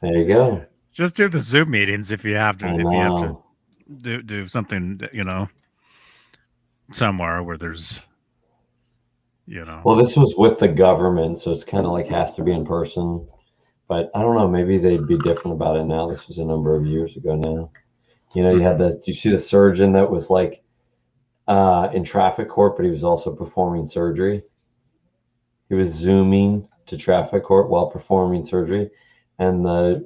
There you go. Just do the Zoom meetings if you have to. If you have to do something, somewhere where there's, Well, this was with the government, so it's kind of like has to be in person. But I don't know, maybe they'd be different about it now. This was a number of years ago now. You had do you see the surgeon that was like in traffic court, but he was also performing surgery? He was Zooming to traffic court while performing surgery. And the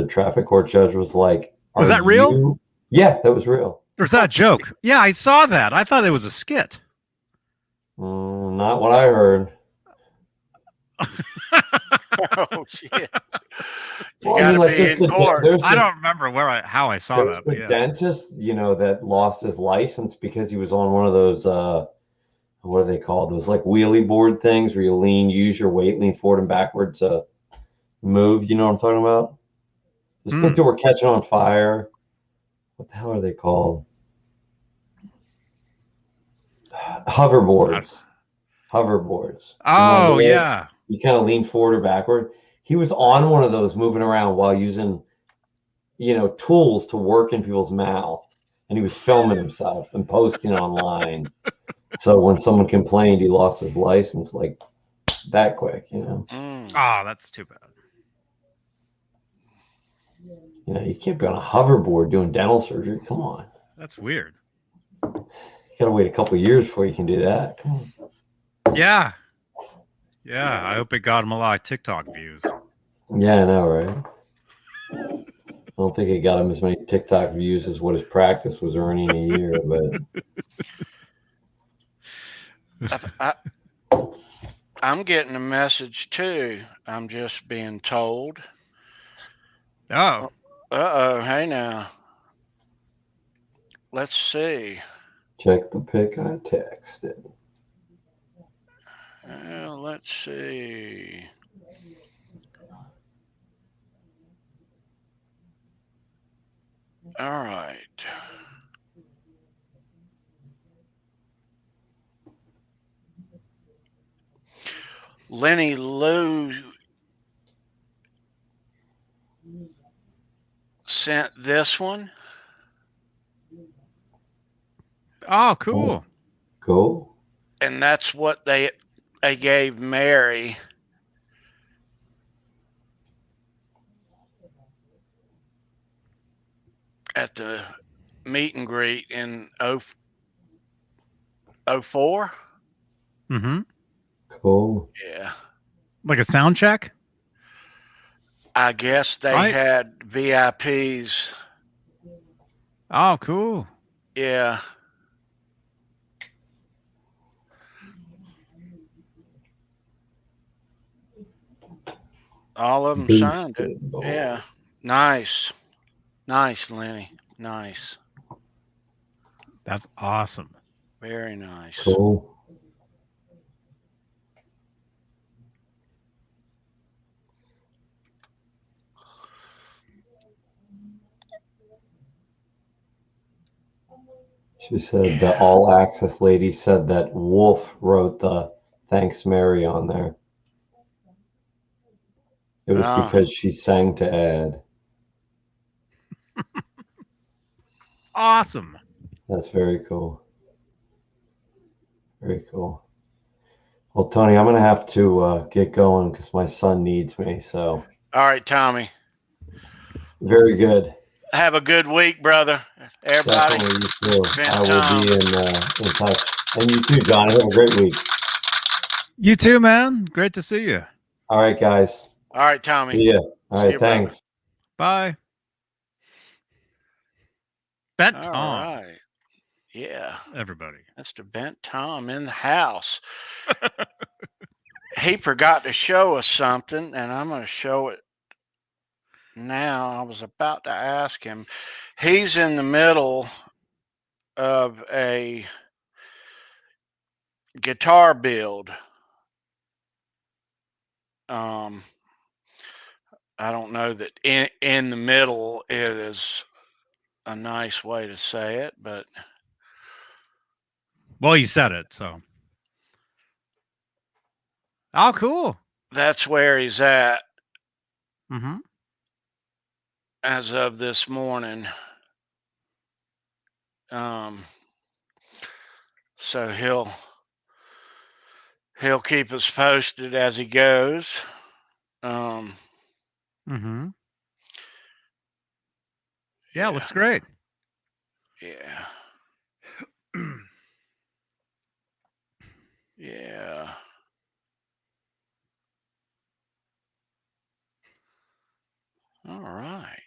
traffic court judge was like, was that real? Yeah, that was real. Or was that a joke? Yeah, I saw that. I thought it was a skit. Not what I heard. Oh shit! Well, I mean, like, be in court. I don't remember how I saw that. The dentist, that lost his license because he was on one of those what are they called? Those like wheelie board things where you use your weight, lean forward and backward to move. You know what I'm talking about? Those things that were catching on fire. What the hell are they called? Hoverboards. Oh, yeah. You kind of lean forward or backward. He was on one of those moving around while using, tools to work in people's mouth. And he was filming himself and posting online. So when someone complained he lost his license like that quick, Oh, that's too bad. You know, you can't be on a hoverboard doing dental surgery. Come on. That's weird. You gotta wait a couple years before you can do that. Come on. Yeah. Yeah. I hope it got him a lot of TikTok views. Yeah, I know, right? I don't think it got him as many TikTok views as what his practice was earning a year, but I'm getting a message too. I'm just being told. Oh. Uh-oh, hey now. Let's see. check the pic I texted. Let's see. All right. Lenny Lou sent this one. Oh, cool. Cool. And that's what they gave Mary at the meet and greet in 04. Mm-hmm. Cool. Yeah. Like a sound check? I guess they had VIPs. Oh, cool. Yeah. All of them signed it. Yeah. Nice. Nice, Lenny. Nice. That's awesome. Very nice. Cool. She said the All Access lady said that Wolf wrote the Thanks Mary on there. It was because she sang to Ed. Awesome. That's very cool. Very cool. Well, Tony, I'm going to have to get going because my son needs me. So. All right, Tommy. Very good. Have a good week, brother. Everybody. Definitely, you too. I will be in touch. And you too, John. Have a great week. You too, man. Great to see you. All right, guys. All right, Tommy. See ya. All right, thanks. Bye. Bent All Tom. right. Yeah. Everybody. Mr. Bent Tom in the house. He forgot to show us something, and I'm going to show it now. I was about to ask him. He's in the middle of a guitar build. I don't know that in the middle is a nice way to say it, but well, you said it, so. Oh, cool. That's where he's at. Mm-hmm. As of this morning. So he'll keep us posted as he goes. Mm-hmm. Yeah, looks great. Yeah. Yeah. All right.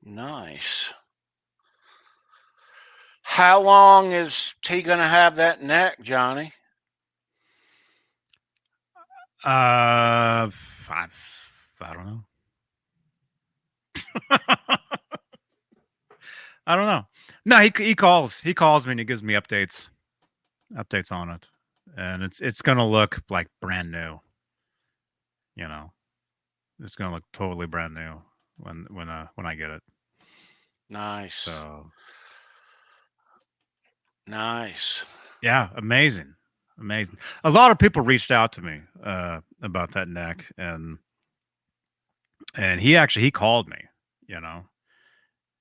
Nice. How long is he going to have that neck, Johnny? I don't know. I don't know. No, he calls me and he gives me updates on it, and it's gonna look like brand new. You know, it's gonna look totally brand new when I get it. Nice. So nice. Yeah, amazing. A lot of people reached out to me about that neck, and he called me. You know,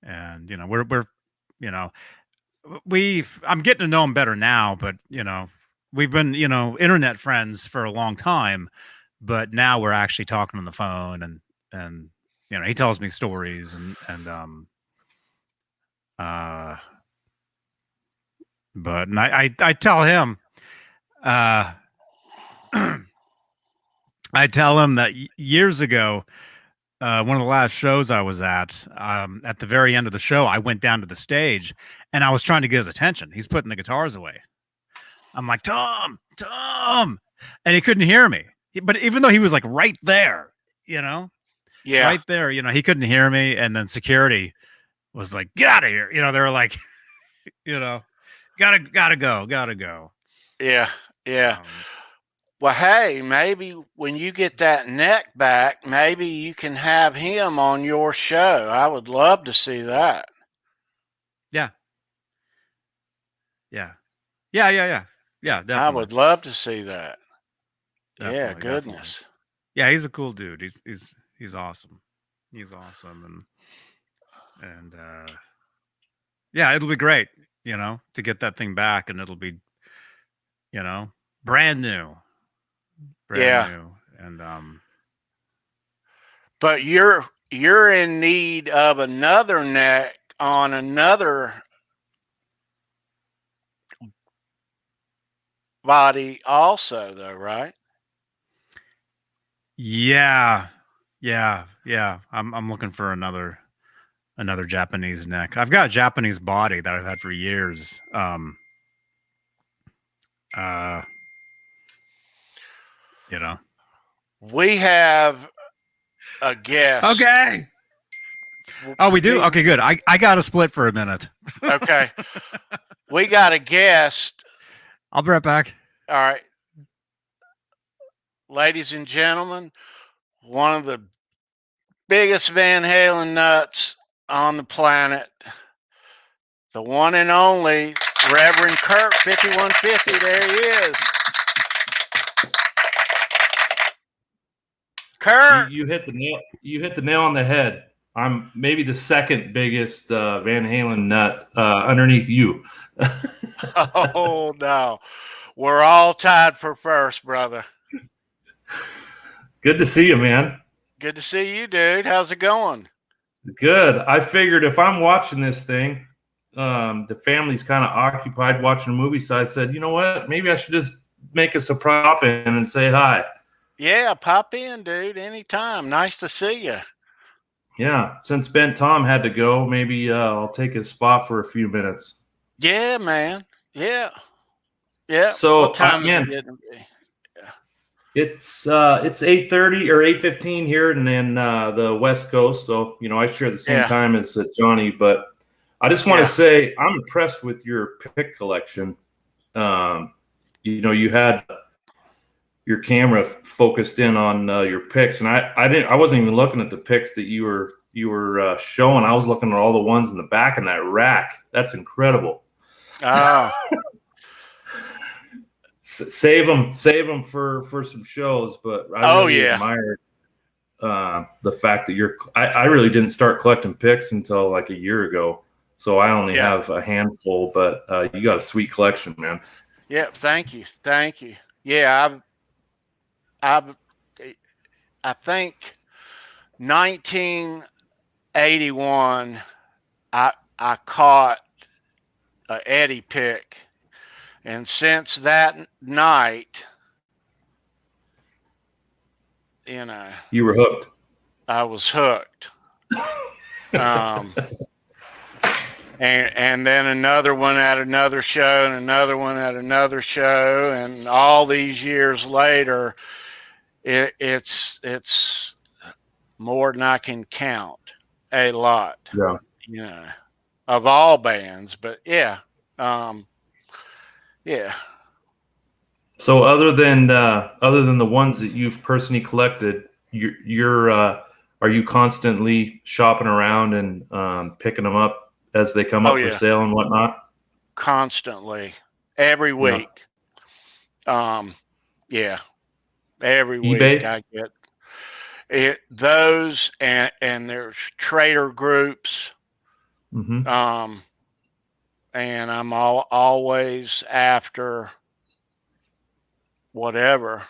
and we're I'm getting to know him better now, but we've been internet friends for a long time, but now we're actually talking on the phone, and you know, he tells me stories but I tell him, I tell him that years ago, one of the last shows I was at the very end of the show, I went down to the stage and I was trying to get his attention. He's putting the guitars away. I'm like, Tom, Tom, and he couldn't hear me. But even though he was like right there, you know, right there, you know, he couldn't hear me. And then security was like, get out of here. You know, they were like, you know, gotta go. Yeah. Yeah. Well, hey, maybe when you get that neck back, maybe you can have him on your show. I would love to see that. Yeah. Yeah. Yeah. Yeah. Yeah. Yeah. Definitely. I would love to see that. Definitely, yeah, goodness. Definitely. Yeah, he's a cool dude. He's awesome. He's awesome, and yeah, it'll be great, you know, to get that thing back, and it'll be, you know, brand new, and But you're in need of another neck on another body also, though, right? Yeah. I'm looking for another Japanese neck. I've got a Japanese body that I've had for years. You know, we have a guest. Okay. Oh, we do? Okay, good. I got to split for a minute. Okay. We got a guest. I'll be right back. All right. Ladies and gentlemen, one of the biggest Van Halen nuts on the planet, the one and only Reverend Kurt 5150. There he is. Kurt, you hit the nail. You hit the nail on the head. I'm maybe the second biggest Van Halen nut underneath you. Oh no, we're all tied for first, brother. Good to see you, man. Good to see you, dude. How's it going? Good. I figured if I'm watching this thing, the family's kind of occupied watching a movie, so I said, you know what? Maybe I should just make us a prop in and say hi. Yeah, pop in, dude. Anytime. Nice to see you. Yeah. Since Bent Tom had to go, maybe I'll take his spot for a few minutes. Yeah, man. Yeah. Yeah. So, what time man, is it getting to be? It's 8:30 or 8:15 here and in the West Coast. So, you know, I share the same time as Johnny, but I just want to say I'm impressed with your pick collection. You know, you had your camera focused in on your picks, and I wasn't even looking at the picks that you were showing. I was looking at all the ones in the back in that rack. That's incredible. Oh. Save them for some shows, but I really admired the fact that I really didn't start collecting picks until like a year ago, so I only have a handful, but you got a sweet collection, man. Yeah, thank you. Yeah, I think 1981 I caught a Eddie pick. And since that night, you know, you were hooked. I was hooked. And then another one at another show, and another one at another show, and all these years later, it's more than I can count. A lot. Yeah. You know, of all bands, but yeah. Yeah. So other than the ones that you've personally collected, are you constantly shopping around and picking them up as they come up for sale and whatnot? Constantly, every week. Yeah. Every eBay? week I get it. Those and there's trader groups. Mm-hmm. And I'm always after whatever,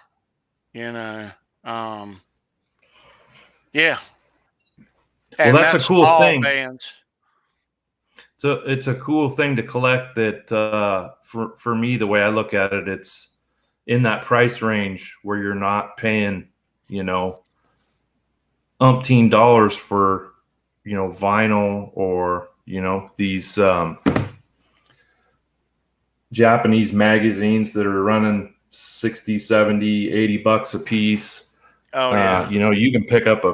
you know. Yeah. Well, that's a cool all thing. bands. So it's a cool thing to collect that for me, the way I look at it, it's in that price range where you're not paying, umpteen dollars for, vinyl or, these Japanese magazines that are running 60, 70, 80 bucks a piece. Oh yeah. You can pick up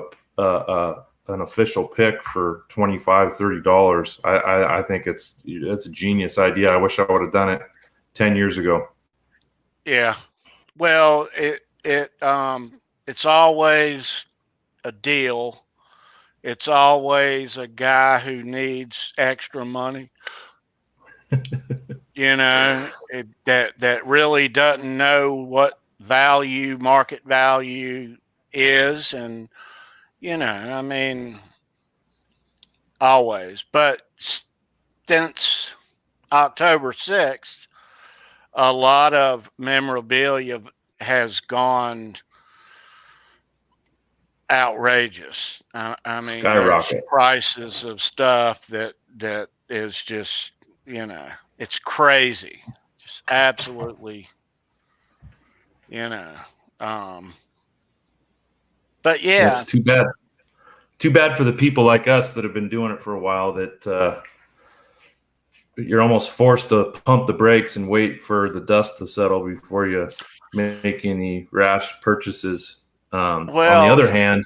an official pick for $25, $30. I think it's a genius idea. I wish I would have done it 10 years ago. Yeah. Well, it's always a deal. It's always a guy who needs extra money. That really doesn't know what market value is, and I mean, always. But since October 6th, a lot of memorabilia has gone outrageous. I mean, there's prices of stuff that is just, it's crazy, just absolutely, but yeah, it's too bad. Too bad for the people like us that have been doing it for a while that you're almost forced to pump the brakes and wait for the dust to settle before you make any rash purchases. On the other hand,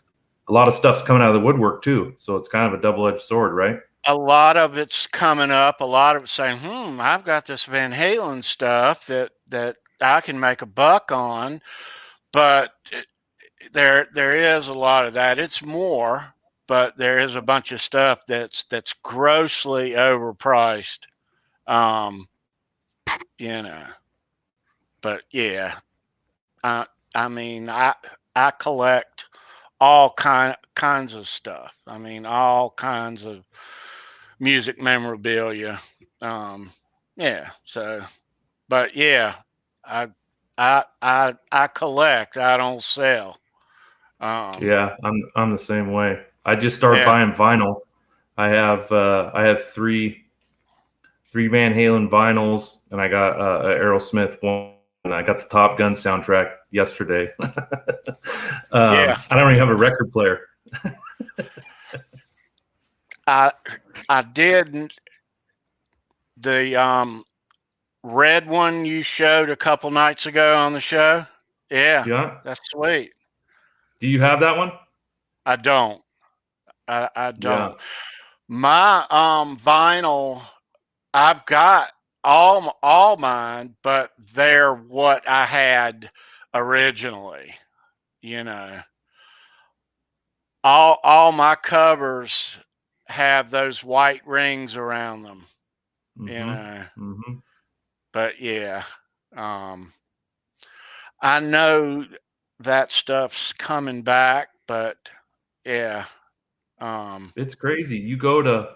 a lot of stuff's coming out of the woodwork too. So it's kind of a double-edged sword, right? A lot of it's coming up. A lot of it's saying, I've got this Van Halen stuff that I can make a buck on. But there is a lot of that. It's more, but there is a bunch of stuff that's grossly overpriced. But yeah, I mean, I collect all kinds of stuff. I mean, all kinds of music memorabilia. Yeah. So, but yeah, I collect. I don't sell. Yeah, I'm the same way. I just started buying vinyl. I have three Van Halen vinyls, and I got a Aerosmith one, and I got the Top Gun soundtrack yesterday. I don't even have a record player. I did the red one you showed a couple nights ago on the show. Yeah, that's sweet. Do you have that one? I don't. I don't. Yeah. My vinyl, I've got all mine, but they're what I had originally. All my covers have those white rings around them. But yeah, I know that stuff's coming back, but yeah. It's crazy. You go to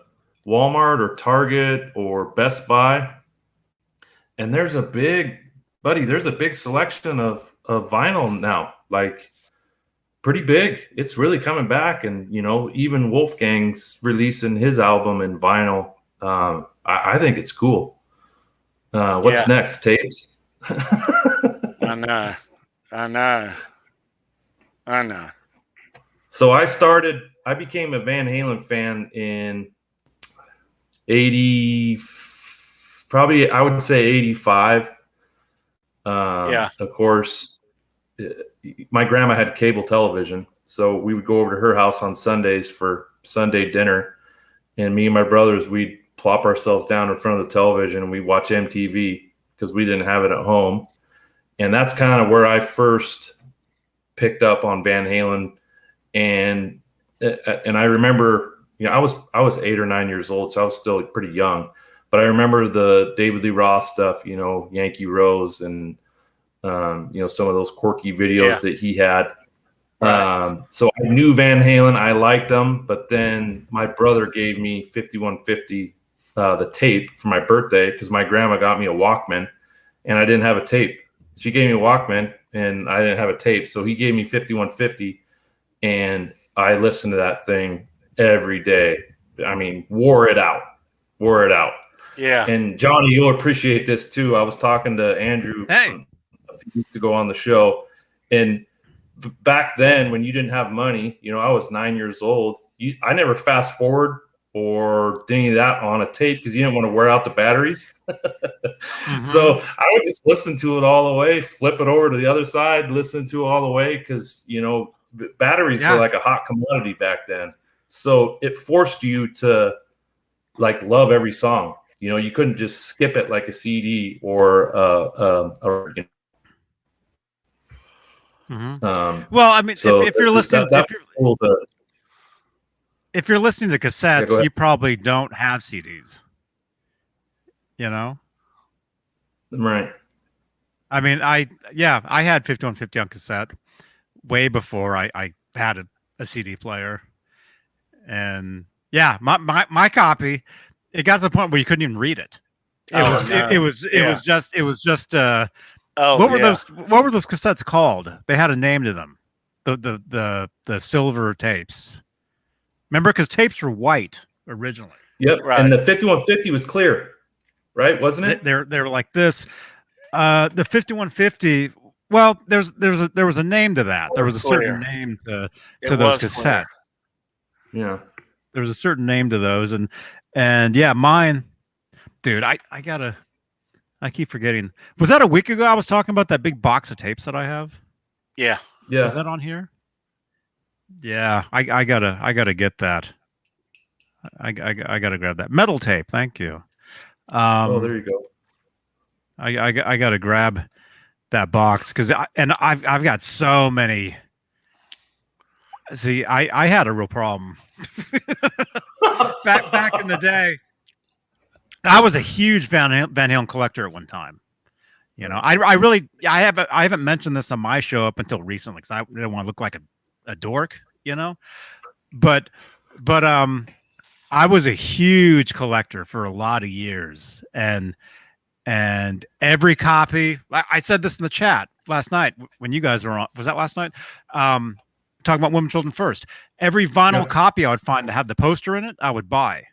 Walmart or Target or Best Buy, and there's a big selection of vinyl now, like pretty big. It's really coming back. And, even Wolfgang's releasing his album in vinyl. I think it's cool. What's next? Tapes? I know. So I became a Van Halen fan in I would say 85. Of course, my grandma had cable television, so we would go over to her house on Sundays for Sunday dinner, and me and my brothers, we'd plop ourselves down in front of the television and we'd watch MTV because we didn't have it at home. And that's kind of where I first picked up on Van Halen. And I remember, I was 8 or 9 years old, so I was still pretty young. But I remember the David Lee Roth stuff, Yankee Rose, and some of those quirky videos that he had. Right. So I knew Van Halen, I liked them, but then my brother gave me 5150, the tape, for my birthday because my grandma got me a Walkman, and I didn't have a tape. She gave me a Walkman, and I didn't have a tape, so he gave me 5150, and I listened to that thing every day. I mean, wore it out. Yeah. And Johnny, you'll appreciate this too. I was talking to Andrew a few weeks ago on the show, and back then when you didn't have money, I was 9 years old. I never fast forward or did any of that on a tape because you didn't want to wear out the batteries. So I would just listen to it all the way, flip it over to the other side, listen to it all the way because, batteries were like a hot commodity back then. So it forced you to love every song. You couldn't just skip it like a CD or well, I mean, so if you're listening, if you're listening to cassettes, you probably don't have CDs. Right. I mean, I had 5150 on cassette way before I had a CD player, and my copy, it got to the point where you couldn't even read it. It was just what were those cassettes called? They had a name to them. The silver tapes. Remember, because tapes were white originally. Yep. Right. And the 5150 was clear, right? Wasn't it? They were like this. The 5150. Well, there was a name to that. There was a certain name to those cassettes. Clear. Yeah. There was a certain name to those, and yeah, mine, dude. I keep forgetting. Was that a week ago? I was talking about that big box of tapes that I have. Yeah. Yeah. Is that on here? Yeah, I gotta get that. I gotta grab that metal tape. Thank you. There you go. I gotta grab that box because I've got so many. See, I had a real problem back in the day. I was a huge Van Halen collector at one time. I haven't mentioned this on my show up until recently because I didn't want to look like a dork, but I was a huge collector for a lot of years, and every copy. I said this in the chat last night when you guys were on. Was that last night? Talking about Women, Children First. Every vinyl copy I would find to have the poster in it, I would buy.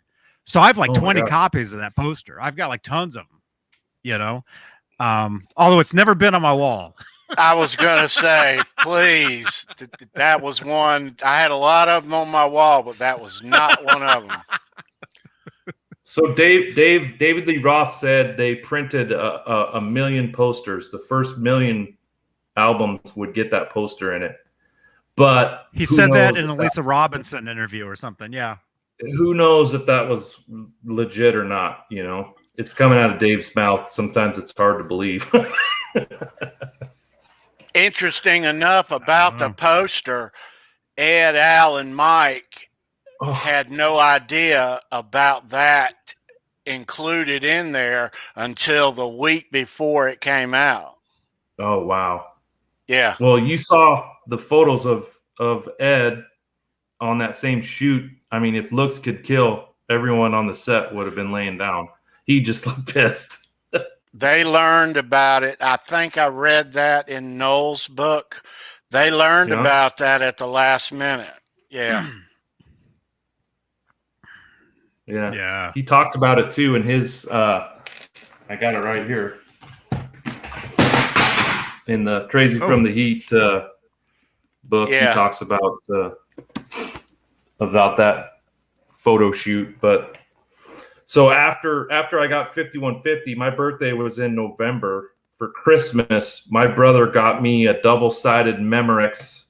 So I have 20 copies of that poster. I've got tons of them, although it's never been on my wall. I was going to say, please, that was one. I had a lot of them on my wall, but that was not one of them. So David Lee Roth said they printed a million posters. The first million albums would get that poster in it. But he said that in a Lisa Robinson interview or something. Yeah. Who knows if that was legit or not? It's coming out of Dave's mouth. Sometimes it's hard to believe. Interesting enough about the poster, Ed, Al, and Mike had no idea about that included in there until the week before it came out. Oh, wow. Yeah. Well, you saw the photos of Ed on that same shoot. I mean, if looks could kill, everyone on the set would have been laying down. He just looked pissed. They learned about it. I think I read that in Noel's book. They learned about that at the last minute. Yeah. Yeah. He talked about it too in his I got it right here. In the Crazy from the Heat book, he talks about that photo shoot. But so after I got 5150, my birthday was in November. For Christmas, my brother got me a double-sided Memorex.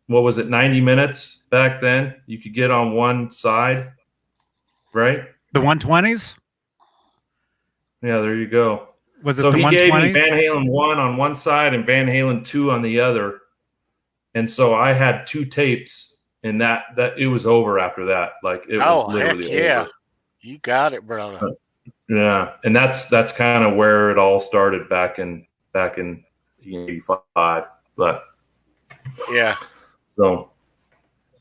What was it, 90 minutes back then? You could get on one side, right? The 120s? Yeah, there you go. Was it so the he 120s? gave me Van Halen 1 on one side and Van Halen 2 on the other. And so I had two tapes, and that it was over after that. It was literally over. You got it, brother. Yeah, and that's kind of where it all started back in 85. But yeah. So,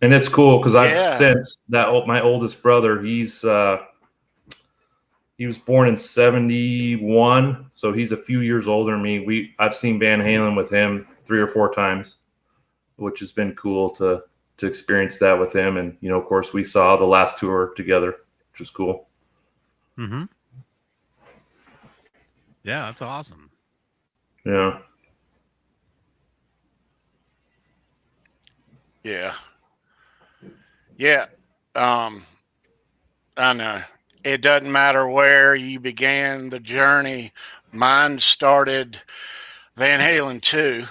and it's cool because I've since that my oldest brother, he was born in 71, so he's a few years older than me. I've seen Van Halen with him 3 or 4 times, which has been cool to to experience that with him. And, you know, of course, we saw the last tour together, which was cool. Mm-hmm. Yeah, that's awesome. Yeah. Yeah. Yeah. I know. It doesn't matter where you began the journey. Mine started Van Halen 2,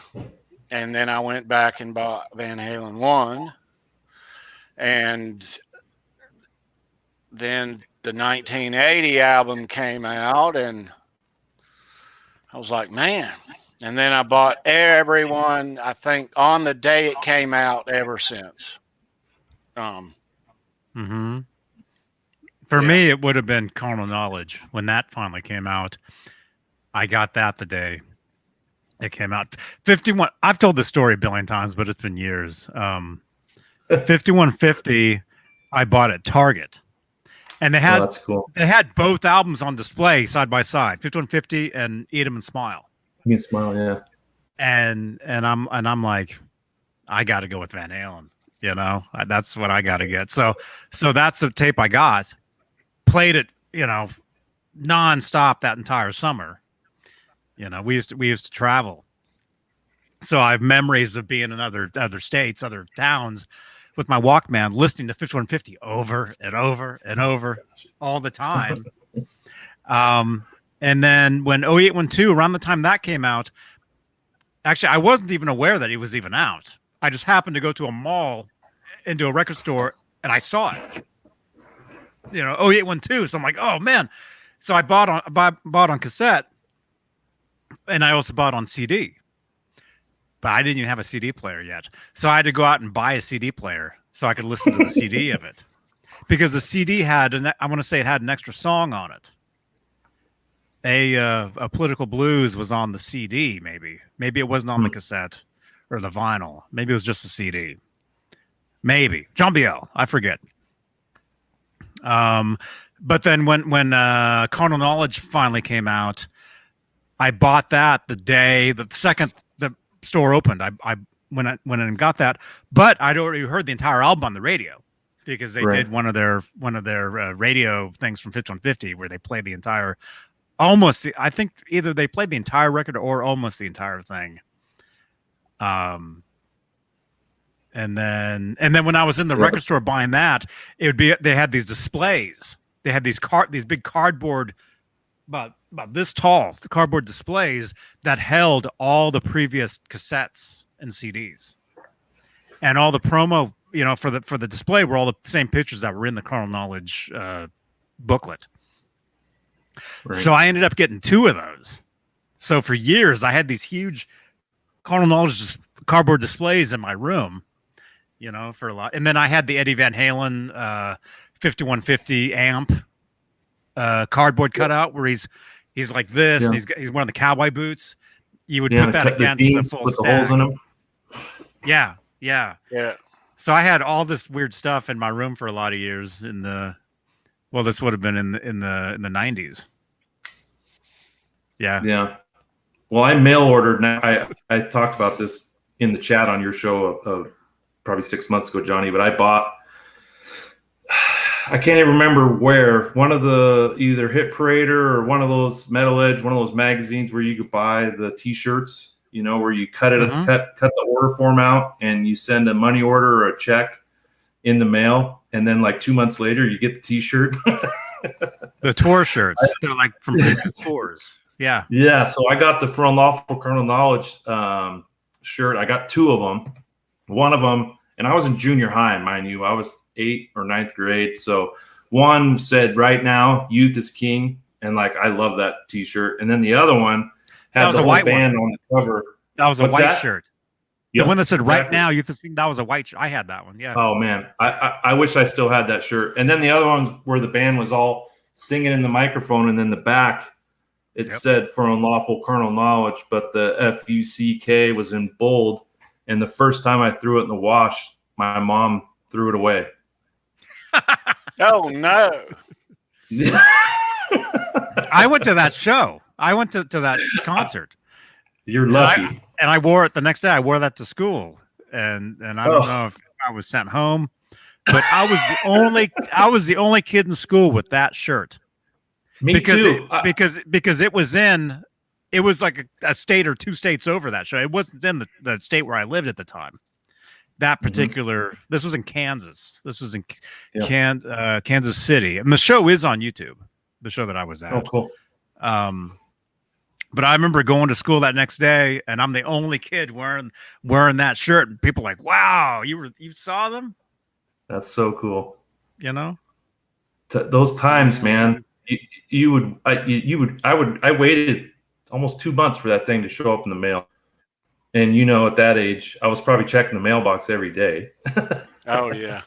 and then I went back and bought Van Halen 1. And then the 1980 album came out, and I was like, man. And then I bought everyone, I think, on the day it came out ever since. Mm-hmm. For me, it would have been Carnal Knowledge when that finally came out. I got that the day it came out. 51. I've told this story a billion times, but it's been years. 5150, I bought at Target, and they had that's cool. They had both albums on display side by side, 5150 and Eat 'Em and Smile. Eat 'Em and Smile, yeah. And I'm like, I got to go with Van Halen. You know, that's what I got to get. So that's the tape I got. Played it, you know, nonstop that entire summer. You know, we used to travel, so I have memories of being in other states, other towns, with my Walkman, listening to 5150 over and over and over all the time. And then when 0812, around the time that came out, actually I wasn't even aware that it was even out. I just happened to go to a mall, into a record store, and I saw it. You know, 0812. So I'm like, oh man. So I bought on cassette, and I also bought on CD. But I didn't even have a CD player yet. So I had to go out and buy a CD player so I could listen to the CD of it. Because the CD had, I want to say it had an extra song on it. A Political Blues was on the CD, maybe. Maybe it wasn't on the cassette or the vinyl. Maybe it was just the CD. Maybe. John Biel, I forget. But then when Carnal Knowledge finally came out, I bought that the day, the second the store opened. I went and got that, but I'd already heard the entire album on the radio because they did one of their radio things from 5150 where they played the entire, I think either they played the entire record or almost the entire thing. And then when I was in the record store buying that, they had these displays. They had these big cardboard, about this tall, cardboard displays that held all the previous cassettes and CDs, and all the promo, you know, for the display were all the same pictures that were in the Carnal Knowledge booklet. Right. So I ended up getting 2 of those. So for years I had these huge Carnal Knowledge cardboard displays in my room. You know, for a lot. And then I had the Eddie Van Halen 5150 amp cardboard cutout where he's like this, and he's wearing the cowboy boots. You would put that against the full stack. The holes in them. Yeah. So I had all this weird stuff in my room for a lot of years this would have been in the 90s. Yeah. Well, I mail ordered. Now I talked about this in the chat on your show probably 6 months ago, Johnny, but I bought, I can't even remember where, one of the either Hit Parader or one of those Metal Edge, one of those magazines where you could buy the t-shirts, you know, where you cut the order form out and you send a money order or a check in the mail. And then like 2 months later, you get the t-shirt. The tour shirts. They're like from tours. Yeah. Yeah. So I got the For Unlawful Carnal Knowledge shirt. I got 2 of them. One of them, and I was in junior high, mind you. I was 8th or 9th grade. So one said, "Right now, youth is king," and like I love that T-shirt. And then the other one had the whole band on the cover. That was a white shirt. Yep, the one that said "Right now, youth is king." That was a white shirt. I had that one. Yeah. Oh man, I wish I still had that shirt. And then the other ones where the band was all singing in the microphone, and then the back it said "For Unlawful Carnal Knowledge," but the FUCK was in bold. And the first time I threw it in the wash, my mom threw it away. Oh, no. I went to that show. I went to that concert. You're lucky. And I wore it the next day. I wore that to school. And I don't know if I was sent home. But I was the only kid in school with that shirt. Me too. Because it was like a state or 2 states over that show. It wasn't in the state where I lived at the time. That particular, this was in Kansas. This was in Kansas City, and the show is on YouTube. The show that I was at. Oh, cool. But I remember going to school that next day, and I'm the only kid wearing that shirt, and people were like, "Wow, you saw them?" That's so cool. You know, those times, man. I waited almost 2 months for that thing to show up in the mail. And, you know, at that age, I was probably checking the mailbox every day. Oh, yeah.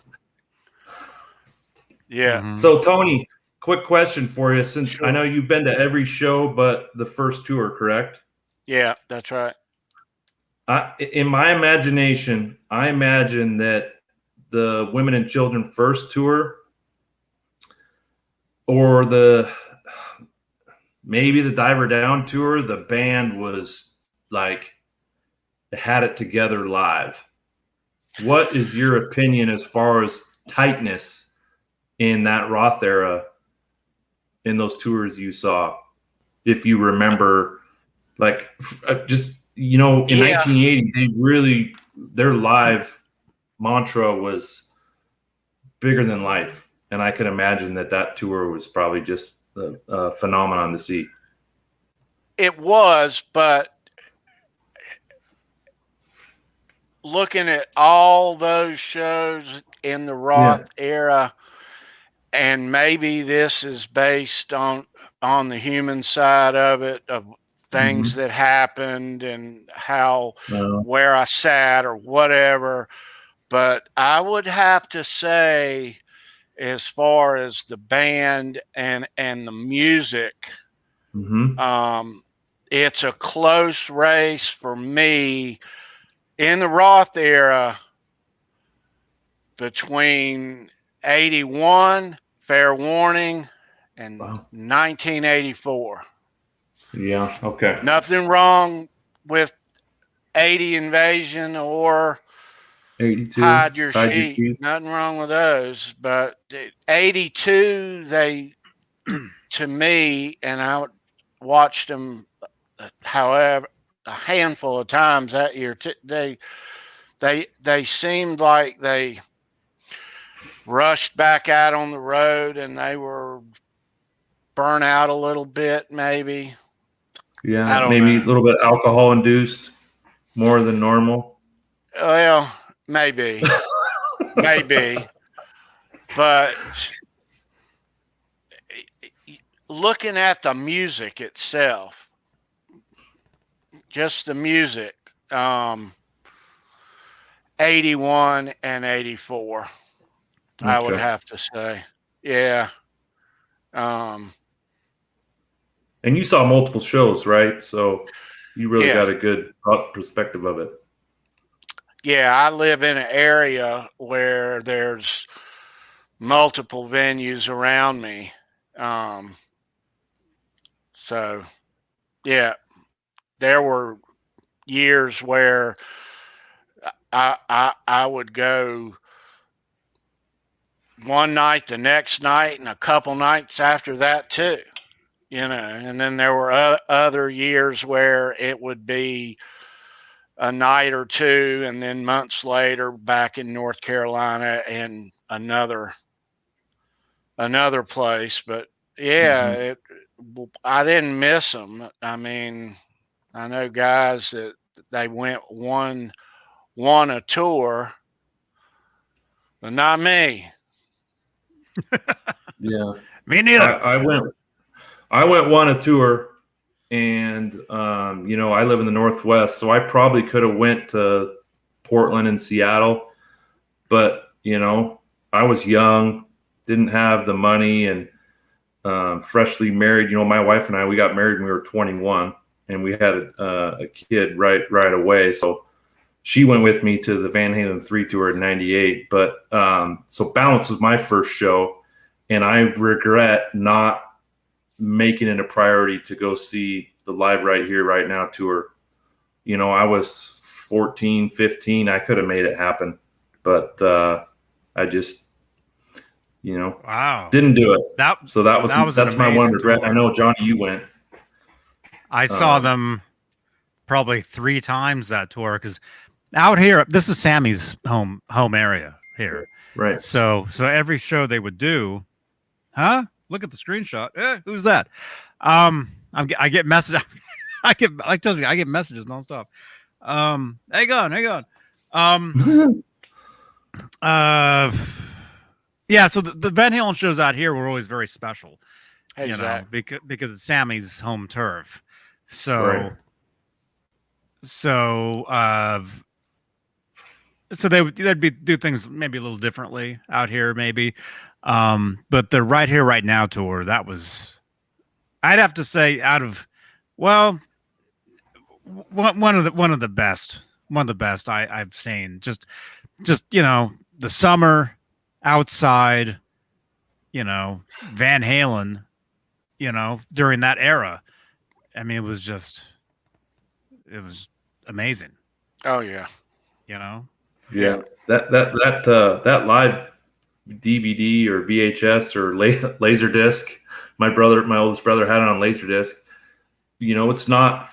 Yeah. Mm-hmm. So, Tony, quick question for you. Since I know you've been to every show but the first tour, correct? Yeah, that's right. In my imagination, I imagine that the Women and Children first tour or maybe the Diver Down tour, the band was like, it had it together live. What is your opinion as far as tightness in that Roth era in those tours you saw? If you remember, like, just, you know, in 1980, their live mantra was bigger than life. And I can imagine that tour was probably just a phenomenon to see. It was, but looking at all those shows in the Roth era, and maybe this is based on the human side of it, of things that happened and how where I sat or whatever. But I would have to say, as far as the band and the music, it's a close race for me in the Roth era between 81, Fair Warning, and 1984. Yeah, okay. Nothing wrong with 80 Invasion or 82, Hide Your Sheet. Nothing wrong with those. But 82, to me, and I watched them, however, a handful of times that year. They seemed like they rushed back out on the road and they were burnt out a little bit, maybe. Yeah, maybe a little bit alcohol induced, more than normal. Well, maybe, maybe, but looking at the music itself. Just the music, 81 and 84, I would have to say. Yeah. And you saw multiple shows, right? So you really got a good perspective of it. Yeah, I live in an area where there's multiple venues around me. So, yeah. There were years where I would go one night, the next night, and a couple nights after that too, you know. And then there were other years where it would be a night or two, and then months later back in North Carolina and another place. But yeah, I didn't miss them. I mean, I know guys that they won a tour, but not me. Yeah, me neither. I won a tour, and you know, I live in the Northwest, so I probably could have went to Portland and Seattle, but you know, I was young, didn't have the money, and freshly married. You know, my wife and I, we got married when we were 21. And we had a kid right away. So she went with me to the Van Halen 3 tour in 98. But so Balance was my first show. And I regret not making it a priority to go see the Live Right Here, Right Now tour. You know, I was 14, 15. I could have made it happen. but I just, you know, wow, didn't do it. That's my one regret. Tour. I know, Johnny, you went. I saw them probably 3 times that tour, because out here, this is Sammy's home area here, right? So every show they would do, look at the screenshot. Who's that? I get messages. I told you, I get messages nonstop. Hang on. Yeah. So the Van Halen shows out here were always very special, exactly. because it's Sammy's home turf. So, right. So they'd do things maybe a little differently out here, maybe. But the Right Here, Right Now tour, that was, I'd have to say, one of the best I've seen. Just the summer outside, Van Halen, during that era. I mean, it was amazing. Oh yeah. Yeah. That live DVD or VHS or Laserdisc, my oldest brother had it on Laserdisc. It's not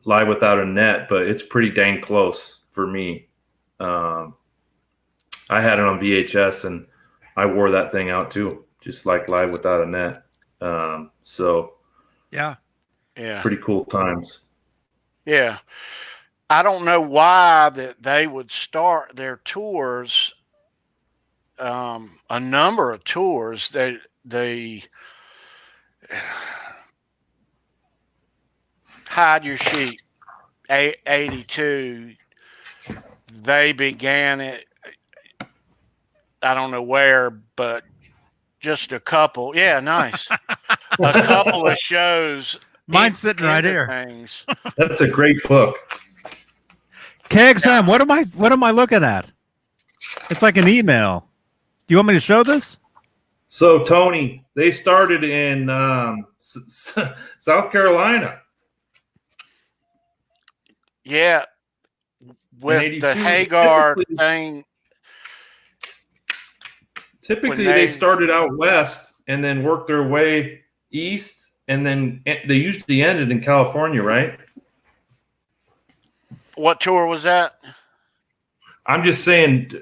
Live Without a Net, but it's pretty dang close for me. I had it on VHS and I wore that thing out too, just like Live Without a Net. So yeah, pretty cool times. Yeah. I don't know why that they would start their tours, a number of tours. They Hide Your Sheep, 82. They began it, I don't know where, but just a couple. Yeah, nice. A couple of shows. Mine's sitting right here. Things. That's a great book. KXM, what am I looking at? It's like an email. Do you want me to show this? So, Tony, they started in South Carolina. Yeah, with the Hagar thing. Typically, they started out west and then worked their way east, and then they usually ended in California, right? What tour was that? I'm just saying,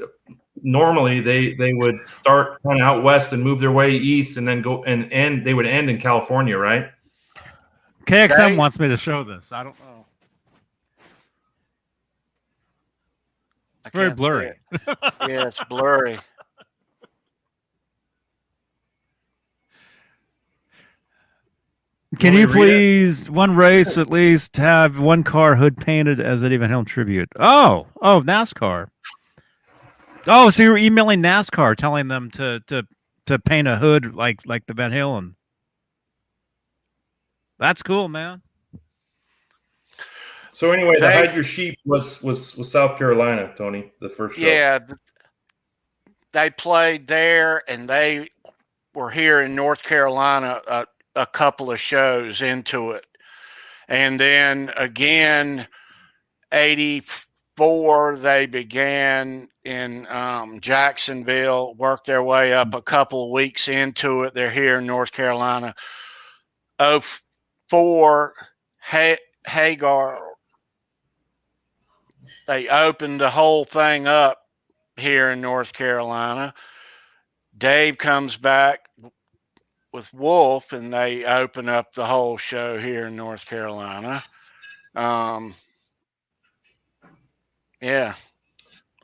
normally they would start kind of out west and move their way east, and then go and end. They would end in California, right? KXM wants me to show this. I don't know. It's very blurry. Yeah, it's blurry. Can you please, one race at least, have one car hood painted as Eddie Van Halen tribute? Oh, NASCAR. Oh, so you're emailing NASCAR telling them to paint a hood like the Van Halen. That's cool, man. So anyway, the Hide Your Sheep was South Carolina, Tony, the first show. Yeah, they played there, and they were here in North Carolina a couple of shows into it. And then again, 84, they began in Jacksonville, worked their way up a couple of weeks into it. They're here in North Carolina. 04, Hagar, they opened the whole thing up here in North Carolina. Dave comes back with Wolf, and they open up the whole show here in North Carolina. Yeah,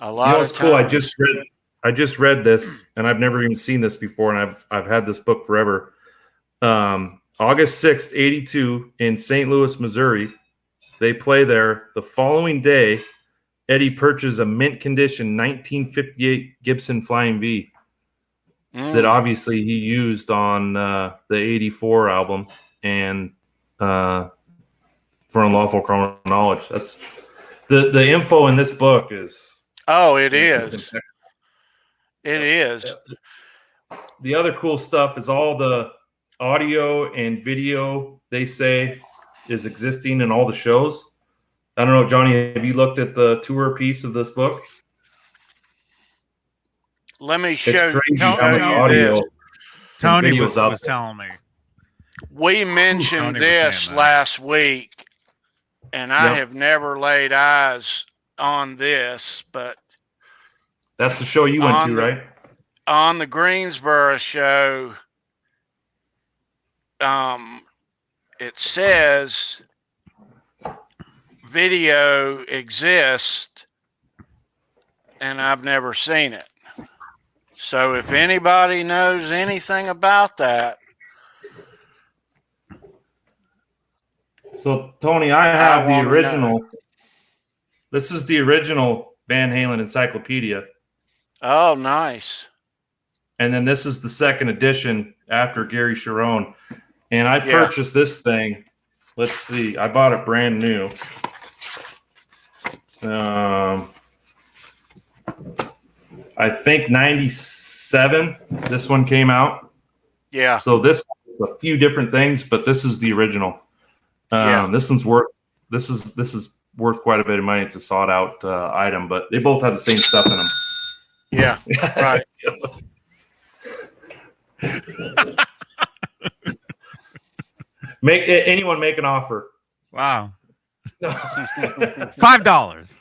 a lot of cool. I just read this, and I've never even seen this before, and I've had this book forever. August 6th, 82, in St. Louis, Missouri. They play there. The following day, Eddie purchased a mint condition 1958 Gibson Flying V. That obviously he used on the 84 album and for Unlawful Criminal Knowledge. That's the info in this book is. Oh, it is. It is. The other cool stuff is all the audio and video they say is existing in all the shows. I don't know, Johnny, have you looked at the tour piece of this book? let me show It's crazy you how much audio Tony videos was out there. telling me. We mentioned Tony was this saying that. last week, and I Yep. have never laid eyes on this, but That's the show you went to, right? On the Greensboro show, it says video exists, and I've never seen it. So if anybody knows anything about that, So Tony, I have the wanna original. know. This is the original Van Halen encyclopedia. Oh, nice. And then this is the second edition after Gary Cherone. And I purchased this thing. Let's see. I bought it brand new. I think 97. This one came out. Yeah. So this a few different things, but this is the original. This one's worth. This is worth quite a bit of money. It's a sought out item, but they both have the same stuff in them. Yeah. Right. Anyone make an offer. Wow. $5.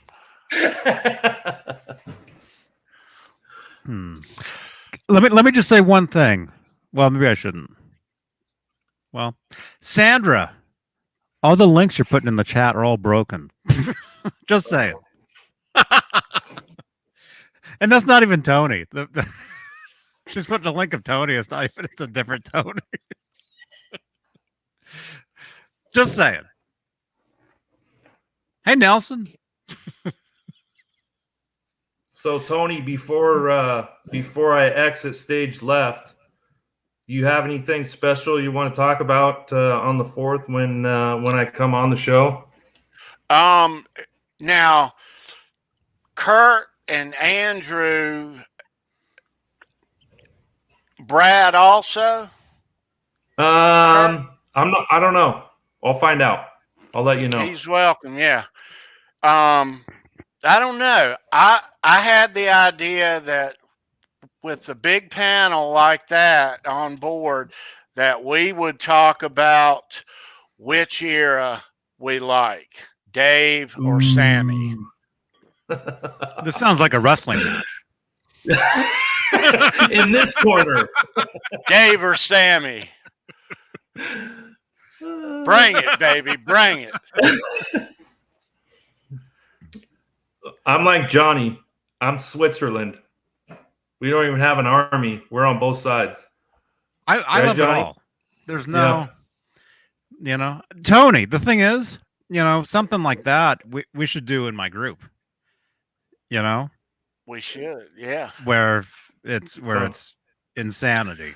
Let me just say one thing. Well, maybe I shouldn't. Well, Sandra, all the links you're putting in the chat are all broken. Just saying. And that's not even Tony. She's putting a link of Tony. It's not even. It's a different Tony. Just saying. Hey, Nelson. So Tony, before I exit stage left, do you have anything special you want to talk about on the 4th when I come on the show? Now, Kurt and Andrew, Brad also. I don't know. I'll find out. I'll let you know. He's welcome. Yeah. I don't know. I had the idea that with the big panel like that on board, that we would talk about which era we like, Dave or Sammy. This sounds like a wrestling match. In this corner. Dave or Sammy. Bring it, baby. Bring it. I'm like Johnny. I'm Switzerland. We don't even have an army. We're on both sides. I love Johnny? It all. There's no, Tony, the thing is, something like that we should do in my group. We should, yeah. Where it's insanity.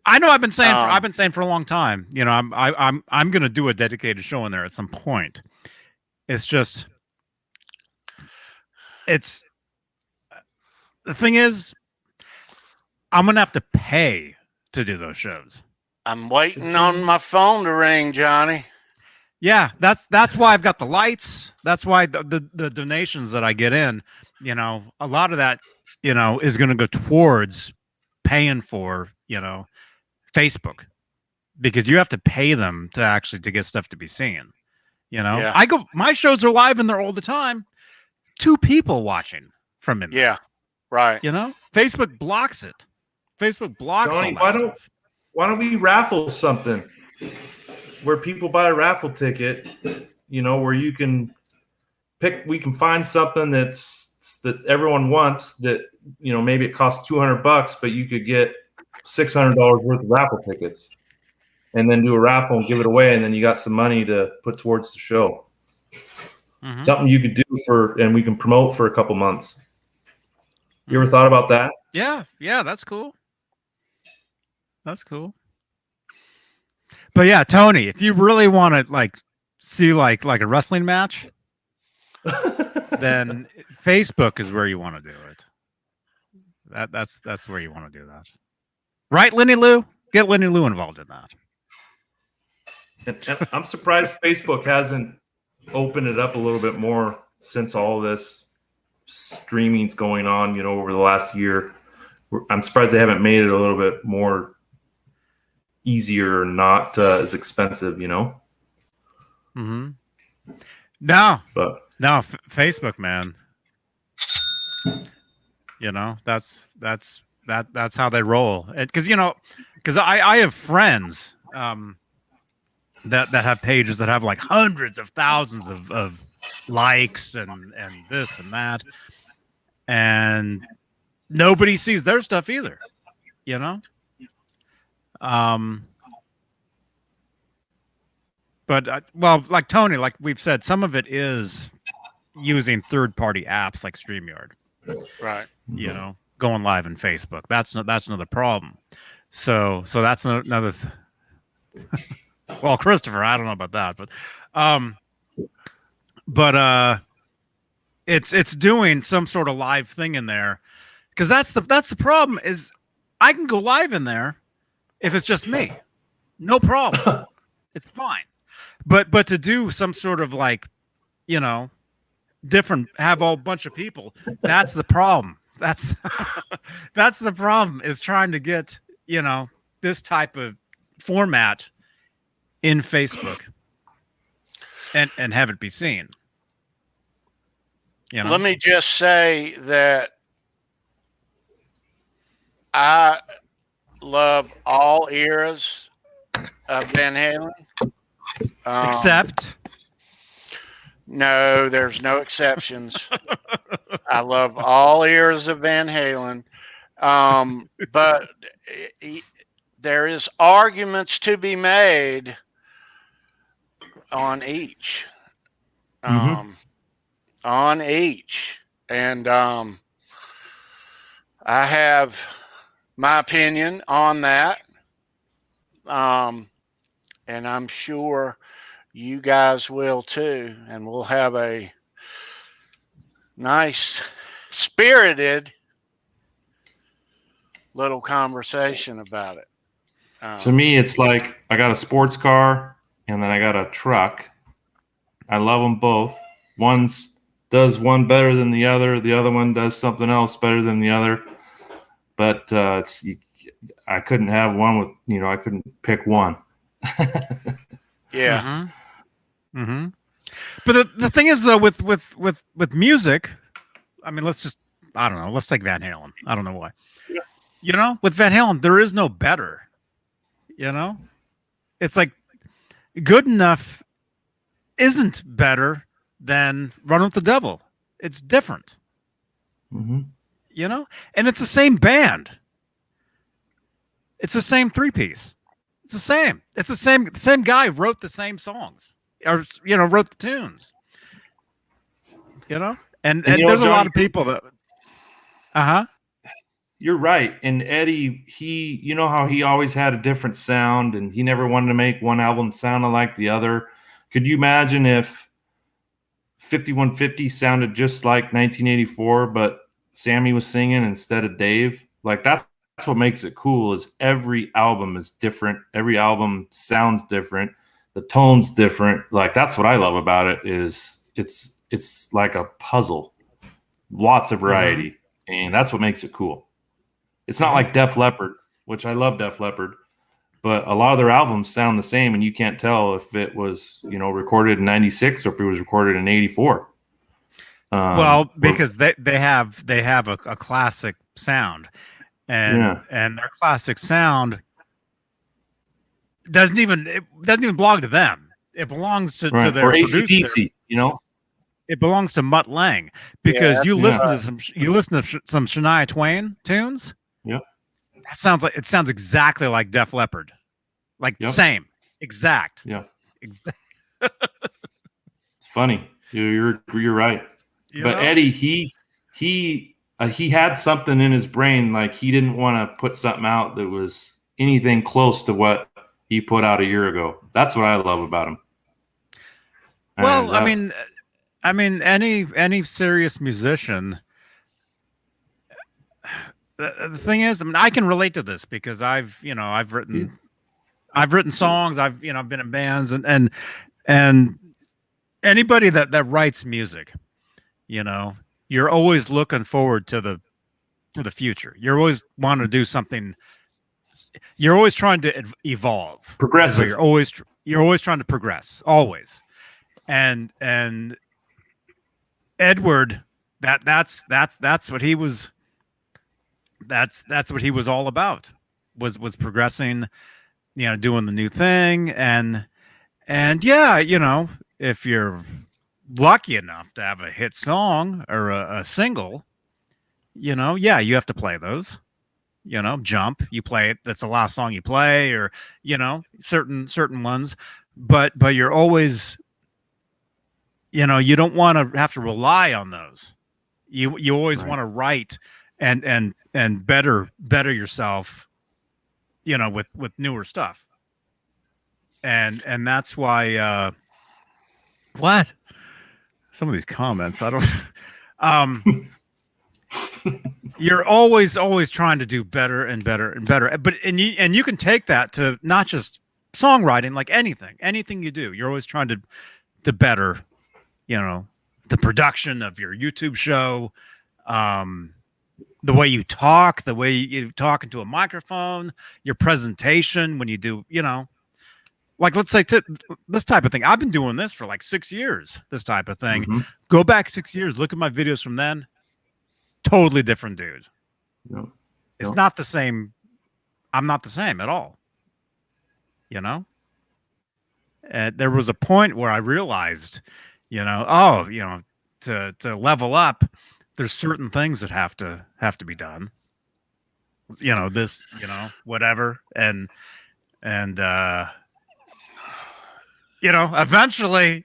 I know I've been saying for a long time, I'm going to do a dedicated show in there at some point. It's just, the thing is, I'm going to have to pay to do those shows. I'm waiting on my phone to ring, Johnny. Yeah, that's why I've got the lights. That's why the donations that I get in, a lot of that, is going to go towards paying for, Facebook, because you have to pay them to get stuff to be seen. Yeah. My shows are live in there all the time. 2 people watching from in there. Yeah, right. Facebook blocks it. Facebook blocks Johnny, all that stuff. Why don't we raffle something where people buy a raffle ticket, where you can pick, we can find something that everyone wants that, maybe it costs $200, but you could get $600 worth of raffle tickets, and then do a raffle and give it away, and then you got some money to put towards the show. Mm-hmm. Something you could do and we can promote for a couple months. You ever thought about that? Yeah, that's cool. That's cool. But yeah, Tony, if you really want to see like a wrestling match, then Facebook is where you want to do it. That's where you want to do that. Right, Lenny Lou? Get Lenny Lou involved in that. And I'm surprised Facebook hasn't opened it up a little bit more since all this streamings going on, over the last year. I'm surprised they haven't made it a little bit more easier, not as expensive, Mm-hmm. No, but no, Facebook, man. That's how they roll. Because I have friends that have pages that have like hundreds of thousands of likes and this and that, and nobody sees their stuff either. But well, like Tony, like we've said, some of it is using third-party apps like StreamYard, right? Going live in Facebook. That's another problem. So that's another. Well, Christopher, I don't know about that, but it's doing some sort of live thing in there, because that's the problem is I can go live in there if it's just me, no problem, it's fine. But to do some sort of like, different, have a bunch of people, that's the problem. That's the problem, is trying to get, this type of format in Facebook and have it be seen. Let me just say that I love all eras of Van Halen. Except? No, there's no exceptions. I love all eras of Van Halen. But there is arguments to be made on each. On each. And I have my opinion on that. And I'm sure you guys will too. And we'll have a nice, spirited little conversation about it. To me, it's like I got a sports car and then I got a truck. I love them both. One does one better than the other. The other one does something else better than the other. But I couldn't have one with, I couldn't pick one. Yeah. Mm-hmm. Mm-hmm. But the thing is, though, with music, I mean, let's take Van Halen. I don't know why. Yeah. With Van Halen, there is no better. It's like good enough isn't better than Run With the Devil. It's different. Mm-hmm. And it's the same band. It's the same three-piece. It's the same. It's the same guy wrote the same songs, or wrote the tunes. And there's a lot of people that. You're right. And Eddie, you know how he always had a different sound, and he never wanted to make one album sound like the other. Could you imagine if 5150 sounded just like 1984, but Sammy was singing instead of Dave? Like that's what makes it cool, is every album is different. Every album sounds different. The tone's different. Like that's what I love about it, is it's like a puzzle. Lots of variety. Mm-hmm. And that's what makes it cool. It's not like Def Leppard, which I love Def Leppard, but a lot of their albums sound the same, and you can't tell if it was, recorded in 96 or if it was recorded in 84. Well, because they have a classic sound, and their classic sound doesn't even belong to them. It belongs to their or producer. AC/DC, It belongs to Mutt Lange, because you listen to some Shania Twain tunes. Yeah, it sounds exactly like Def Leppard, same, exact. Yeah, it's funny. You're right. But Eddie, he had something in his brain, like he didn't want to put something out that was anything close to what he put out a year ago. That's what I love about him. Well, I mean, any serious musician. The thing is, I can relate to this because I've written songs. I've been in bands, and anybody that writes music, you you're always looking forward to the future. You're always wanting to do something. You're always trying to evolve. Progressive. You're always trying to progress. Always. And Edward, that's what he was. That's what he was all about. Was progressing, doing the new thing, and yeah, if you're lucky enough to have a hit song or a single, yeah, you have to play those. Jump, you play it. That's the last song you play, or certain ones. But you're always, you don't want to have to rely on those. You always want to write and better yourself, with newer stuff. And that's why what some of these comments I don't you're always trying to do better and better and better, but you can take that to not just songwriting, like anything you do, you're always trying to better, the production of your YouTube show, the way you talk, the way you talk into a microphone, your presentation when you do, like, let's say this type of thing. I've been doing this for like 6 years, this type of thing. Mm-hmm. Go back 6 years, look at my videos from then. Totally different dude. No. It's not the same. I'm not the same at all. There was a point where I realized, to level up, there's certain things that have to be done. This, whatever. And eventually,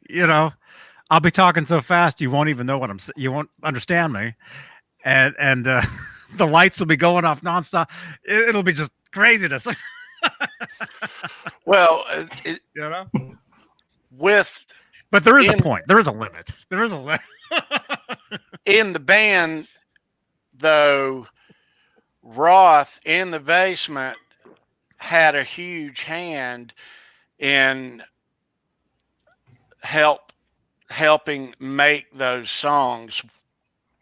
I'll be talking so fast you won't even know you won't understand me. And the lights will be going off nonstop. It'll be just craziness. Well, but there is a point. There is a limit. In the band, though, Roth in the basement had a huge hand in helping make those songs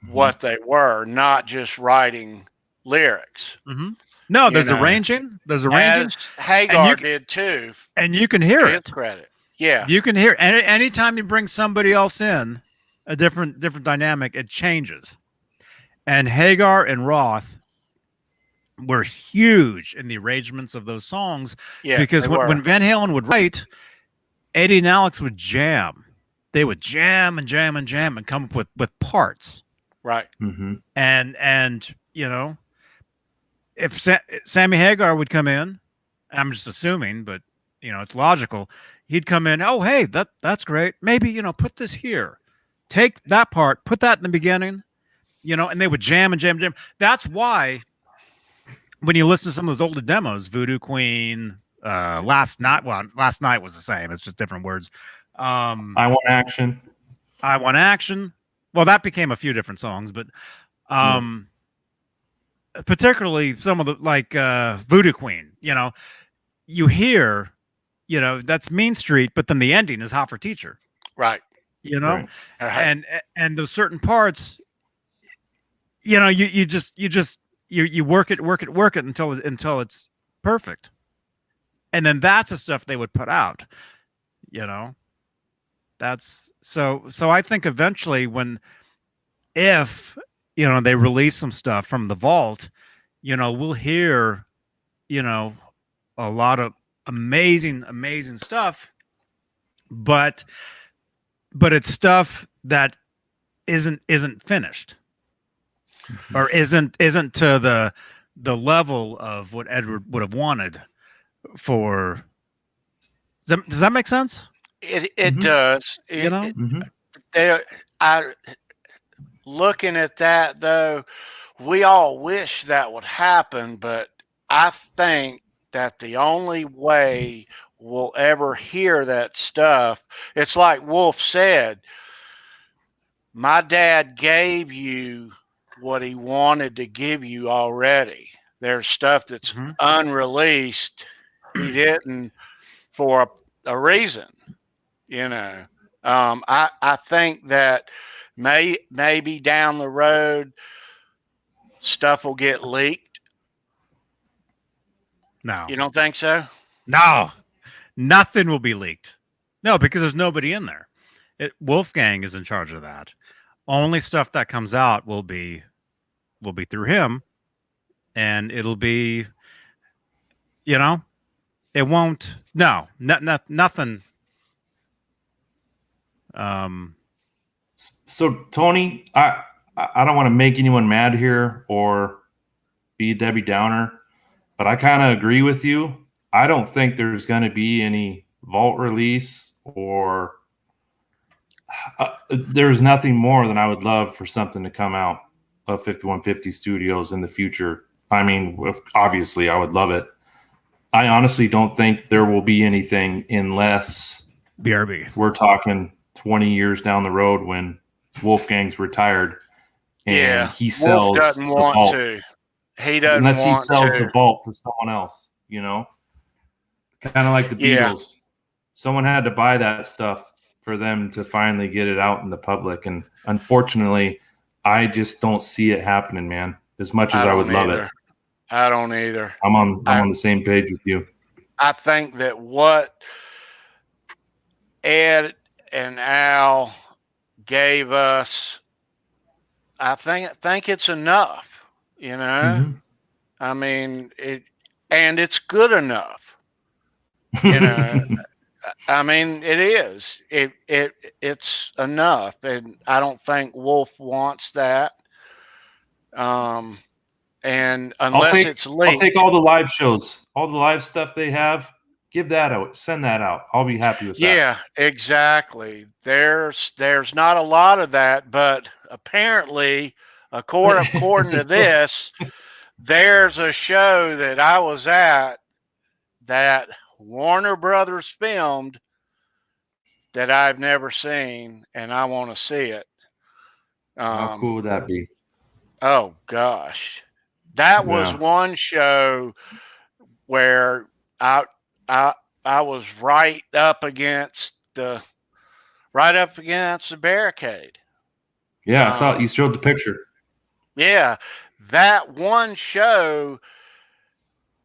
what they were, not just writing lyrics. Mm-hmm. No, there's arranging. There's arranging. As Hagar did too. And you can hear it. Credit. Yeah. You can hear anytime you bring somebody else in, a different dynamic, it changes. And Hagar and Roth were huge in the arrangements of those songs. Yeah, because when Van Halen would write, Eddie and Alex would jam. They would jam and jam and jam and come up with parts. Right. Mm-hmm. And if Sammy Hagar would come in, I'm just assuming, but it's logical. He'd come in. Oh, hey, that's great. Maybe put this here. Take that part. Put that in the beginning. And they would jam and jam and jam. That's why when you listen to some of those older demos, Voodoo Queen, Last Night was the same. It's just different words. I Want Action. I Want Action. Well, that became a few different songs, but particularly some of the, like Voodoo Queen, you hear, that's Mean Street, but then the ending is Hot for Teacher. Right. Right. And those certain parts, you work it until it's perfect. And then that's the stuff they would put out, That's so I think eventually if they release some stuff from the vault, we'll hear, a lot of amazing stuff, but it's stuff that isn't finished or isn't to the level of what Edward would have wanted for. Does that make sense? It does. Looking at that, though, we all wish that would happen, but I think that the only way we'll ever hear that stuff, it's like Wolf said, my dad gave you what he wanted to give you already. There's stuff that's unreleased. He didn't for a reason. I think that maybe down the road stuff will get leaked. No. You don't think so? No. Nothing will be leaked. No, because there's nobody in there. Wolfgang is in charge of that. Only stuff that comes out will be through him, and it'll be, you know, it won't. No, nothing. So Tony, I don't want to make anyone mad here or be a Debbie Downer, but I kind of agree with you. I don't think there's going to be any vault release or there's nothing more than I would love for something to come out of 5150 Studios in the future. I mean, obviously I would love it. I honestly don't think there will be anything unless BRB. We're talking 20 years down the road when Wolfgang's retired and he sells Wolf doesn't want vault. to. He doesn't unless he want sells to. the vault to someone else, you know, kind of like the Beatles. Someone had to buy that stuff for them to finally get it out in the public, and unfortunately, I just don't see it happening, man. As much as I would love it, I don't either. I'm on the same page with you. I think that what Ed and Al gave us, I think it's enough, you know. I mean, it's good enough, you know. I mean, it is. It's enough, and I don't think Wolf wants that. And unless it's leaked, I'll take all the live shows, all the live stuff they have. Give that out. Send that out. I'll be happy with that. Yeah, exactly. There's not a lot of that, but apparently, according to this, there's a show that I was at that Warner Brothers filmed that I've never seen, and I want to see it. How cool would that be? Oh gosh, that was one show where I was right up against the barricade. Yeah, I saw it. You showed the picture. Yeah, that one show,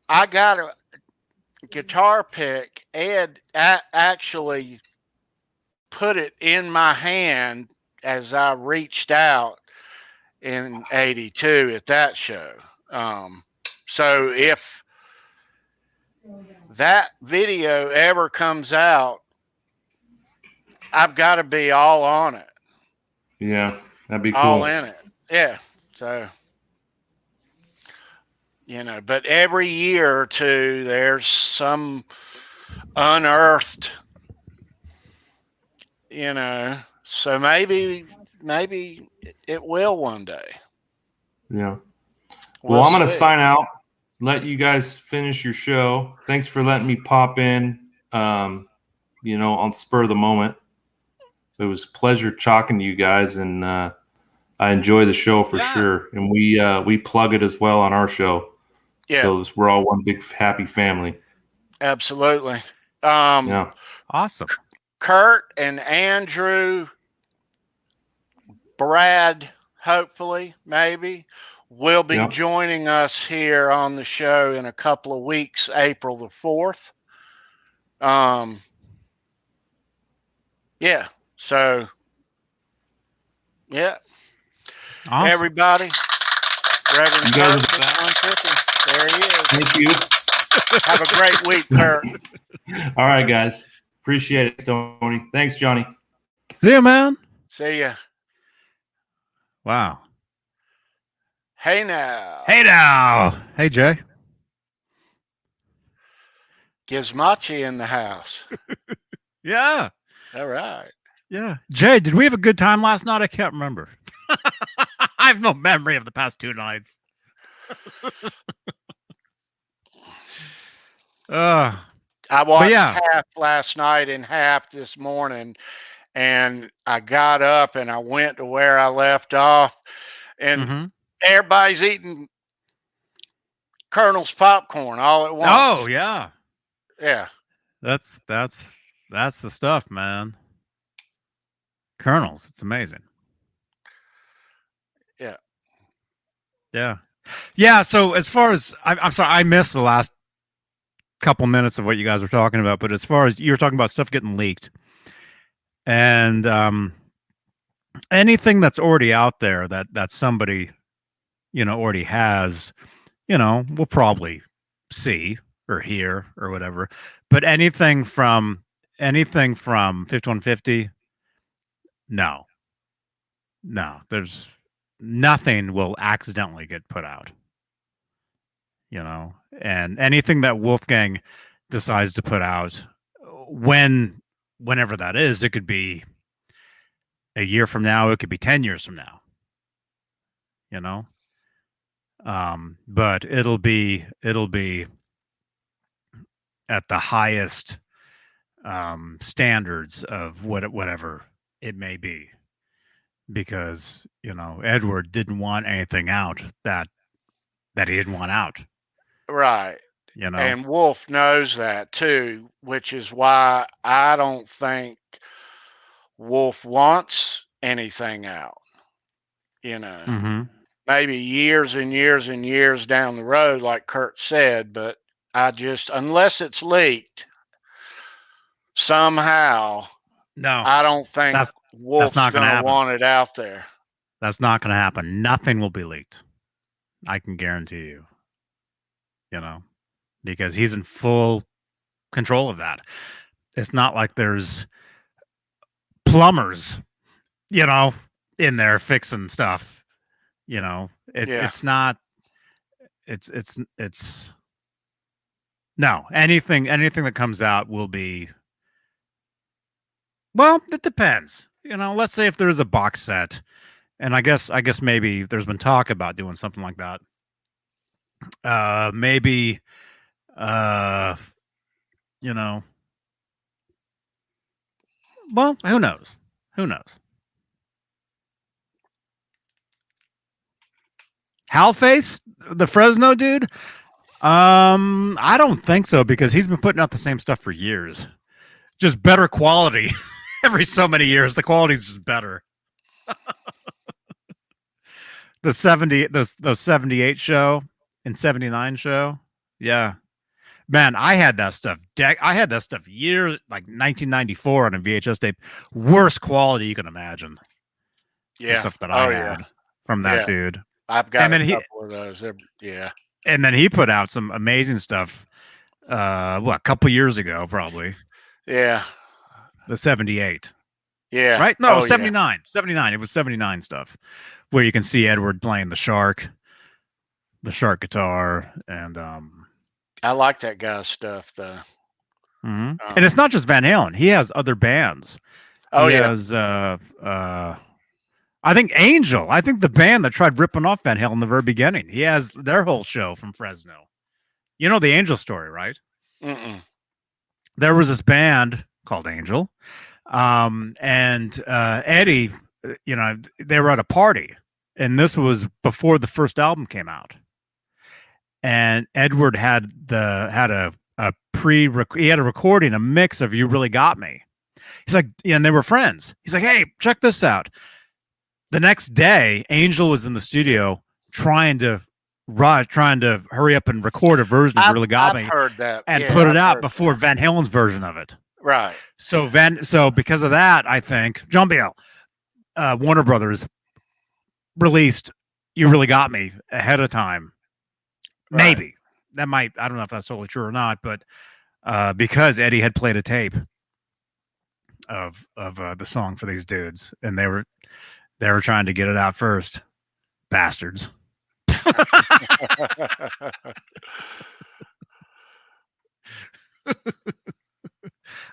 I got a guitar pick. Ed actually put it in my hand as I reached out in '82 at that show. So if that video ever comes out, I've got to be all on it. Yeah, that'd be cool. All in it. Yeah. So, you know, but every year or two, there's some unearthed, you know, so maybe it will one day. Yeah. Well, I'm going to sign out, let you guys finish your show. Thanks for letting me pop in, you know, on spur of the moment. It was a pleasure talking to you guys, and I enjoy the show for sure. And we plug it as well on our show. Yeah. So we're all one big happy family. Absolutely. Yeah. Awesome. Kurt and Andrew, Brad, hopefully, maybe, will be joining us here on the show in a couple of weeks, April the 4th. Yeah. So, yeah. Awesome. Everybody, Reverend Kurt, 150. There he is. Thank you. Have a great week, Kurt. All right, guys. Appreciate it, Tony. Thanks, Johnny. See ya, man. See ya. Wow. Hey now. Hey now. Hey, Jay. Gizmachi in the house. Yeah. All right. Yeah. Jay, did we have a good time last night? I can't remember. I have no memory of the past two nights. I watched half last night and half this morning, and I got up and I went to where I left off, and everybody's eating Colonel's popcorn all at once. Oh yeah, yeah. That's the stuff, man. Colonel's, it's amazing. Yeah. Yeah. So as far as I'm sorry, I missed the last couple minutes of what you guys were talking about, but as far as you were talking about stuff getting leaked and anything that's already out there that somebody, already has, we'll probably see or hear or whatever. But anything from 5150, no. There's nothing will accidentally get put out. And anything that Wolfgang decides to put out whenever that is, it could be a year from now, it could be 10 years from now. But it'll be at the highest standards of whatever it may be, because Edward didn't want anything out that he didn't want out. Right. And Wolf knows that too, which is why I don't think Wolf wants anything out. Mm-hmm. Maybe years and years and years down the road, like Kurt said, but unless it's leaked somehow, no, I don't think Wolf's going to want it out there. That's not going to happen. Nothing will be leaked. I can guarantee you. Because he's in full control of that. It's not like there's plumbers, in there fixing stuff. It's not. It's no, anything that comes out will be. Well, it depends. Let's say if there's a box set, and I guess maybe there's been talk about doing something like that. Maybe, well, who knows? Halface, the Fresno dude? I don't think so, because he's been putting out the same stuff for years. Just better quality. Every so many years, the quality's just better. The 78 show and 79 show. Yeah. Man, I had that stuff. I had that stuff years, like 1994 on a VHS tape. Worst quality you can imagine. Yeah. The stuff that I had from that dude. I've got a couple of those. Yeah. And then he put out some amazing stuff. A couple years ago, probably. Yeah. The 78. Yeah. Right? No, 79. Yeah. 79. It was 79 stuff where you can see Edward playing the shark guitar, and I like that guy's stuff though. Mm-hmm. And it's not just Van Halen. He has other bands. He has I think Angel. I think the band that tried ripping off Van Halen in the very beginning. He has their whole show from Fresno. You know the Angel story, right? Mm-mm. There was this band called Angel, and Eddie, they were at a party, and this was before the first album came out. And Edward had a recording, a mix of "You Really Got Me." He's like, and they were friends. He's like, "Hey, check this out." The next day, Angel was in the studio trying to hurry up and record a version of "You Really Got Me" heard that. and put it out before Van Halen's version of it. Right. So because of that, I think John Biel, Warner Brothers released "You Really Got Me" ahead of time. Right. Maybe that might, I don't know if that's totally true or not, but because Eddie had played a tape of the song for these dudes, and they were trying to get it out first, bastards.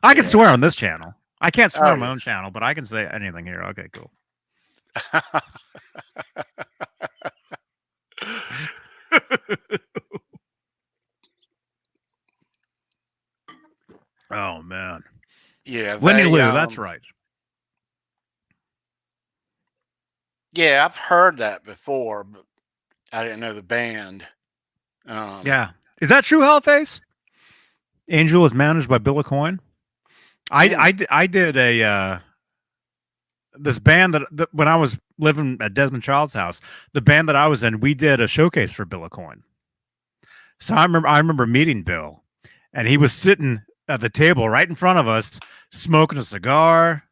I can swear on this channel. I can't swear on my own channel, but I can say anything here. Okay, cool. Oh man. Yeah. Lenny Lou, that's right. Yeah, I've heard that before, but I didn't know the band. Yeah. Is that true, Hellface? Angel is managed by Bill Coyne. I did this band that when I was living at Desmond Child's house, the band that I was in, we did a showcase for Bill Aucoin. So I remember meeting Bill, and he was sitting at the table right in front of us, smoking a cigar,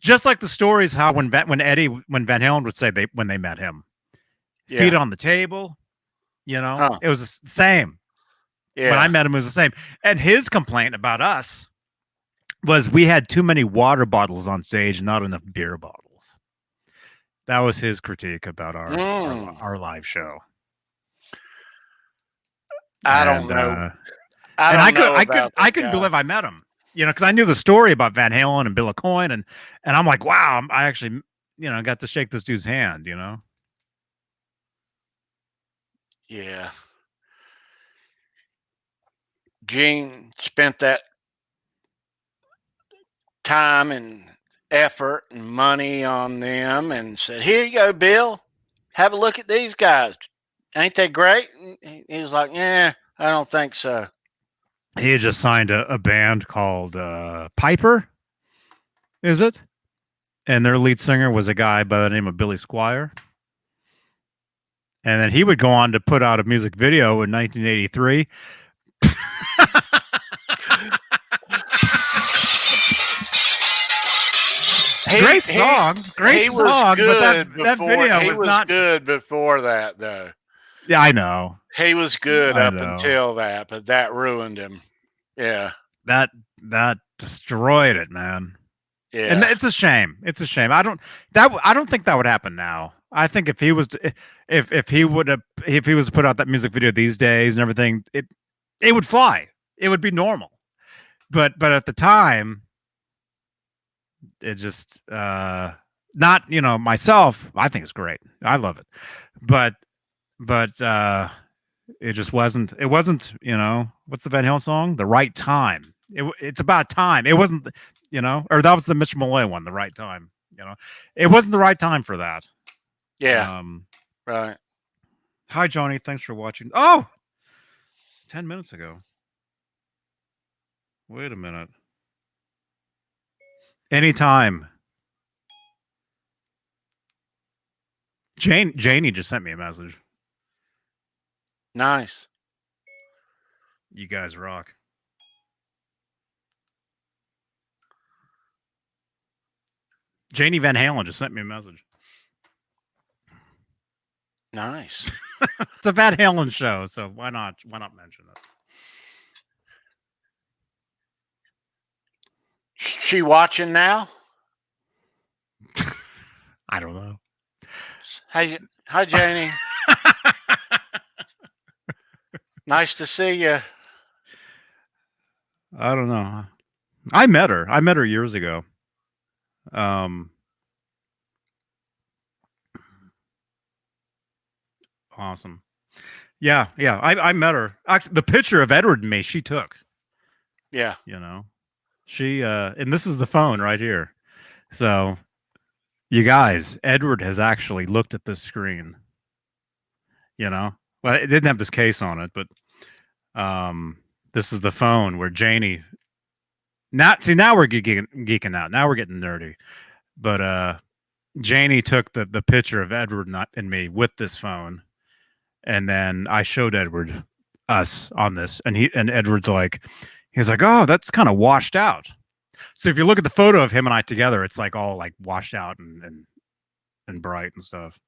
just like the stories how when Van Halen would say when they met him, feet on the table, you know, it was the same. Yeah. When I met him, it was the same. And his complaint about us was we had too many water bottles on stage and not enough beer bottles. That was his critique about our live show. I don't know. I couldn't believe I met him, you know, because I knew the story about Van Halen and Bill Aucoin, and I'm like, wow, I actually, you know, got to shake this dude's hand, you know. Yeah. Gene spent that time and effort and money on them and said, here you go, Bill, have a look at these guys. Ain't they great? And he was like, yeah, I don't think so. He had just signed a band called Piper, is it? And their lead singer was a guy by the name of Billy Squire. And then he would go on to put out a music video in 1983. Great song, but that video was not good before that, though. Yeah, I know. He was good up until that, but that ruined him. Yeah, that destroyed it, man. Yeah, and it's a shame. It's a shame. I don't think that would happen now. I think if he was to put out that music video these days and everything, it would fly. It would be normal. But at the time, it just not, you know, myself, I think it's great. I love it. But it just wasn't, you know, what's the Van Halen song? The Right Time. It's about time. It wasn't, you know, or that was the Mitch Malloy one, The Right Time, you know. It wasn't the right time for that. Yeah. Right. Hi, Johnny. Thanks for watching. Oh, 10 minutes ago. Wait a minute. Anytime. Janie just sent me a message. Nice. You guys rock. Janie Van Halen just sent me a message. Nice. It's a Van Halen show, so why not mention it? She watching now? I don't know. Hi, Janie. Nice to see you. I don't know. I met her years ago. Awesome. Yeah. I met her. Actually, the picture of Edward and me, she took. Yeah. You know, she and this is the phone right here. So, you guys, Edward has actually looked at this screen. You know, well, it didn't have this case on it, but this is the phone where Janie. Now we're geeking out. Now we're getting nerdy. But Janie took the picture of Edward and me with this phone, and then I showed Edward us on this, and Edward's like, he's like, oh, that's kind of washed out. So if you look at the photo of him and I together, it's like all like washed out and bright and stuff.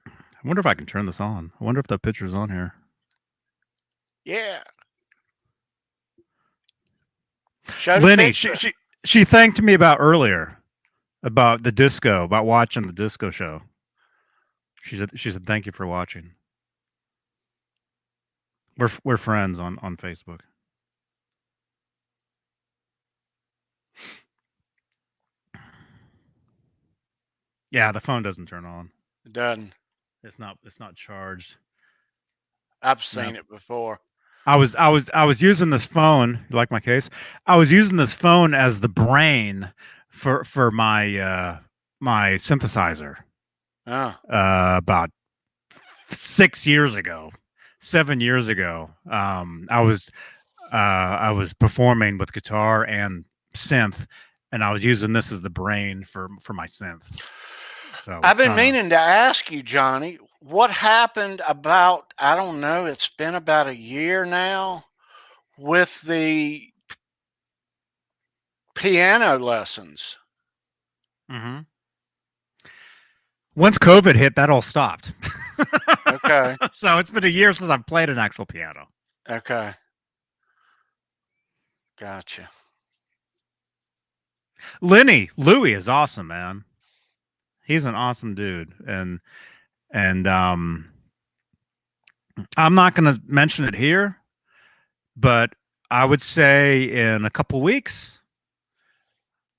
I wonder if I can turn this on. I wonder if that picture's on here. Yeah. Lenny, she thanked me about earlier about the disco, about watching the disco show. She said thank you for watching. We're friends on Facebook. Yeah, the phone doesn't turn on. It doesn't. It's not charged. I've seen it before. I was using this phone, you like my case? I was using this phone as the brain for my my synthesizer. Oh. About 7 years ago. I was performing with guitar and synth, and I was using this as the brain for my synth. So I've been meaning to ask you, Johnny, what happened about, I don't know, it's been about a year now with the piano lessons. Mm-hmm. Once COVID hit, that all stopped. Okay. So it's been a year since I've played an actual piano. Okay. Gotcha. Louis is awesome, man. He's an awesome dude. And I'm not going to mention it here, but I would say in a couple weeks,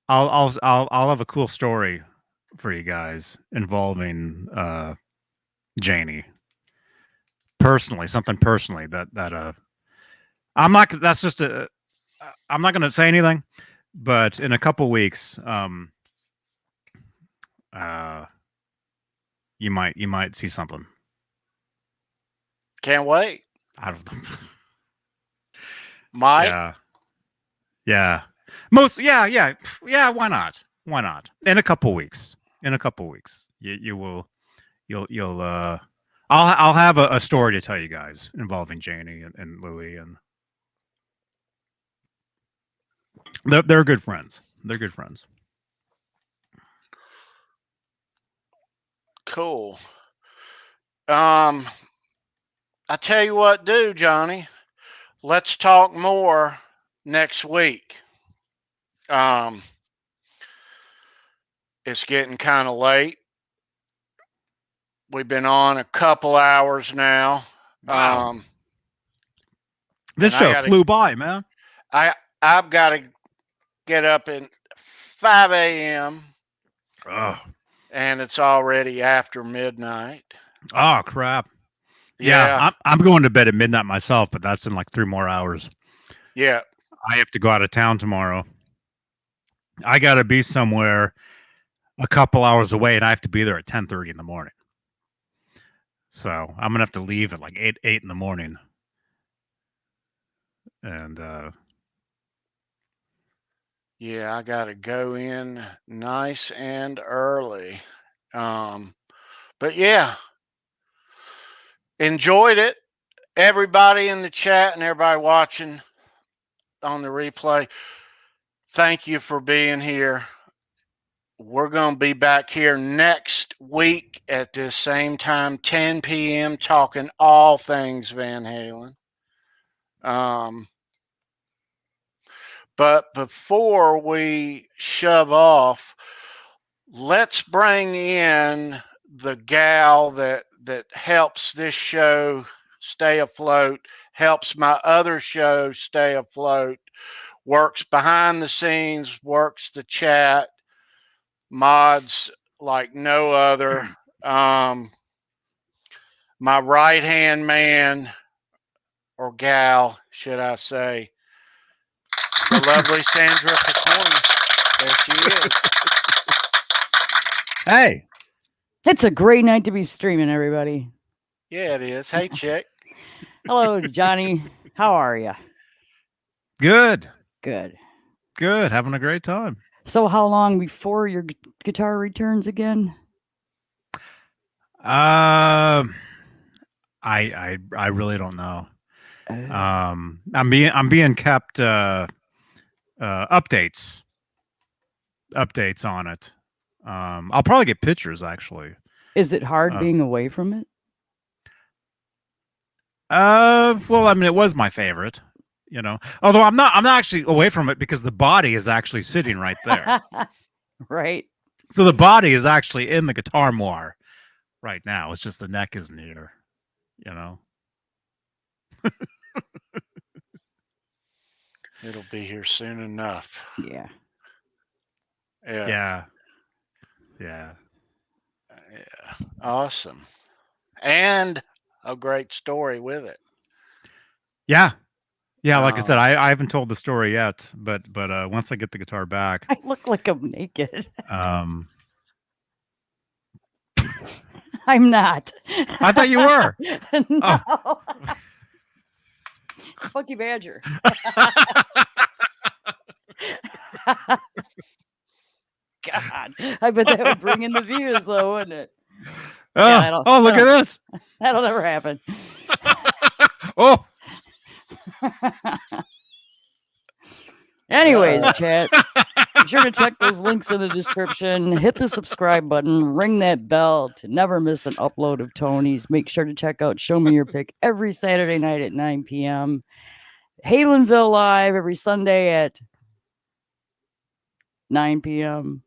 I'll have a cool story for you guys involving Janie. Something personally that I'm not. That's just a. I'm not going to say anything, but in a couple weeks, you might see something. Can't wait. I don't know. Mike? Yeah. Yeah. Why not? In a couple weeks. You'll I'll have a story to tell you guys involving Janie and Louis, and they're good friends. Cool. I tell you what, Johnny. Let's talk more next week. It's getting kind of late. We've been on a couple hours now. Wow. This show flew by, man. I've got to get up at 5 a.m. Oh. And it's already after midnight. Oh, crap. Yeah. I'm going to bed at midnight myself, but that's in like 3 more hours. Yeah. I have to go out of town tomorrow. I got to be somewhere a couple hours away, and I have to be there at 10:30 in the morning. So I'm gonna have to leave at like 8 in the morning, and yeah, I gotta go in nice and early. But yeah, enjoyed it. Everybody in the chat and everybody watching on the replay, thank you for being here. We're going to be back here next week at this same time, 10 p.m., talking all things Van Halen. But before we shove off, let's bring in the gal that helps this show stay afloat, helps my other show stay afloat, works behind the scenes, works the chat, mods like no other. My right-hand man, or gal, should I say, the lovely Sandra Piconi. There she is. Hey. It's a great night to be streaming, everybody. Yeah, it is. Hey, chick. Hello, Johnny. How are you? Good. Having a great time. So how long before your guitar returns again? I really don't know. I'm being kept updates on it. I'll probably get pictures actually. Is it hard being away from it? Well, I mean, it was my favorite, although I'm not actually away from it because the body is actually sitting right there. Right. So the body is actually in the guitar moire right now. It's just the neck isn't here, It'll be here soon enough. Yeah. Awesome. And a great story with it. Yeah. Like I said, I haven't told the story yet, but once I get the guitar back, I look like I'm naked. I'm not. I thought you were. No. Oh. It's Punky Badger. I bet that would bring in the views, though, wouldn't it? Oh, Yeah, oh, look at this. That'll never happen. Oh, Anyways, chat, be sure to check those links in the description. Hit the subscribe button. Ring that bell to never miss an upload of Tony's. Make sure to check out Show Me Your Pick every Saturday night at 9 p.m. Halenville Live every Sunday at 9 p.m.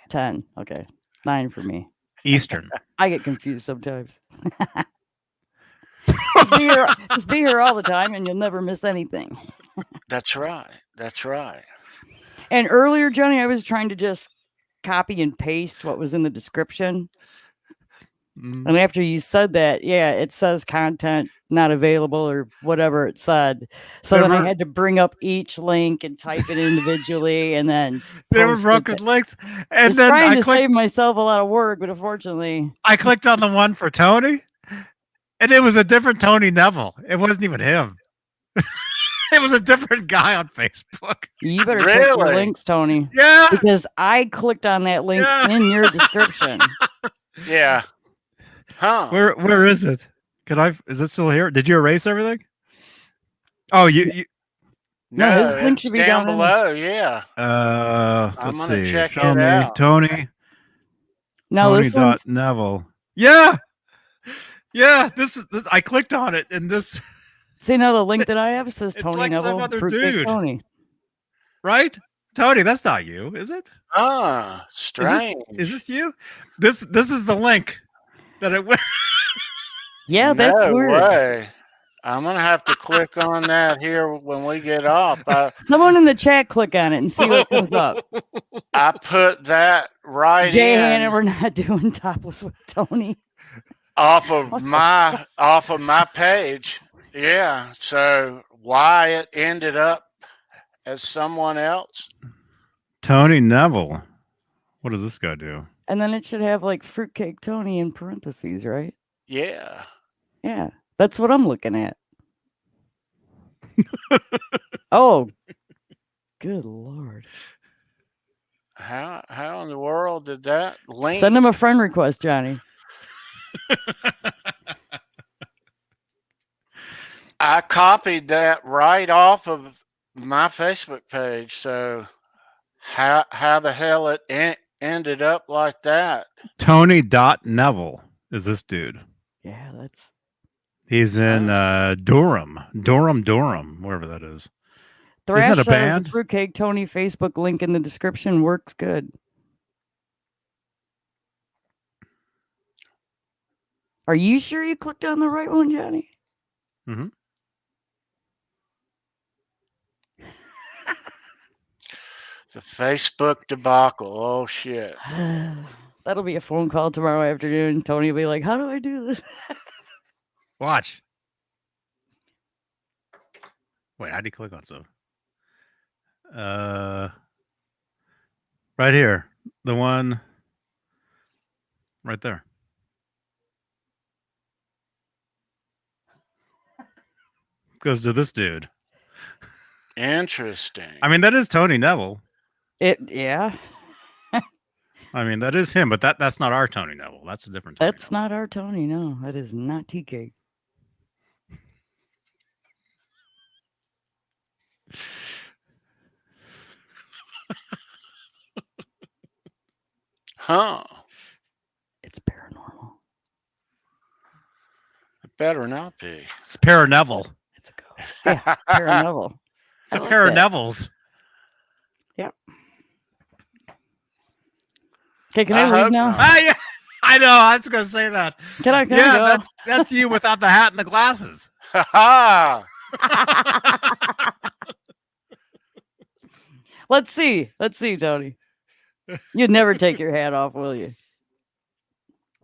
10. Okay. 9 for me. Eastern. I get confused sometimes. Just be here all the time and you'll never miss anything. That's right. That's right. And earlier, Johnny, I was trying to just copy and paste what was in the description. And after you said that, yeah, it says content not available or whatever it said. So then I had to bring up each link and type it individually, and then they were broken links. And then trying to save myself a lot of work, but unfortunately, I clicked on the one for Tony, and it was a different Tony Neville. It wasn't even him. It was a different guy on Facebook. You better check your links, Tony. Yeah, because I clicked on that link in your description. Yeah. Huh? Where is it? Is it still here? Did you erase everything? Oh, you no, his link should be down below. Yeah. Let's gonna see. check Show it me out. Tony. No, Tony this one's Neville. Yeah. Yeah, this is this. I clicked on it, and this. See, now the link that I have says It's Tony like some Neville, other Fruitcake dude. Tony. Right, Tony. That's not you, is it? Strange. Is this you? This is the link that it went. Yeah, that's no weird. Way. I'm gonna have to click on that here when we get off. Someone in the chat click on it and see what comes up. I put that right Jay in. Hannah, we're not doing topless with Tony. Off of my page. Yeah. So why it ended up as someone else? Tony Neville. What does this guy do? And then it should have like Fruitcake Tony in parentheses, right? Yeah. Yeah. That's what I'm looking at. Oh, good Lord. How in the world did that link? Send him a friend request, Johnny. I copied that right off of my Facebook page. So how the hell it ended up like that? Tony.Neville is this dude. Yeah, that's. He's in Durham, wherever that is. Thrash Isn't that a says band? the Fruitcake Tony Facebook link in the description works good. Are you sure you clicked on the right one, Johnny? Mm-hmm. The Facebook debacle. Oh shit. That'll be a phone call tomorrow afternoon. Tony will be like, "How do I do this?" Watch. Wait, how do you click on stuff? Right here. The one right there. Goes to this dude. Interesting. I mean, that is Tony Neville. Yeah. I mean, that is him, but that's not our Tony Neville. That's a different Tony That's not our Tony. No, that is not TK. Huh. It's paranormal. It better not be. It's Paraneville. It's a ghost. Yeah, paranormal. The Paranevils. Yep. Okay, can I leave now? Yeah, I know. I was going to say that. Can I go? That's you without the hat and the glasses. Let's see, Tony. You'd never take your hat off, will you?